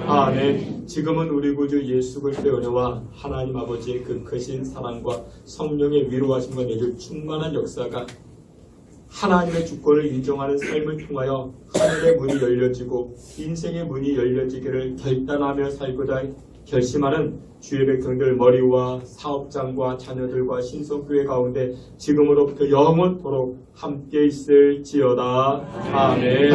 아멘. 지금은 우리 구주 예수 그리스도의 은혜와 하나님 아버지의 그 크신 사랑과 성령의 위로하심과 내줄 충만한 역사가 하나님의 주권을 인정하는 삶을 통하여 하늘의 문이 열려지고 인생의 문이 열려지기를 결단하며 살고자 결심하는 주의 백성들 머리와 사업장과 자녀들과 신성교회 가운데 지금으로부터 영원토록 함께 있을지어다. 아멘.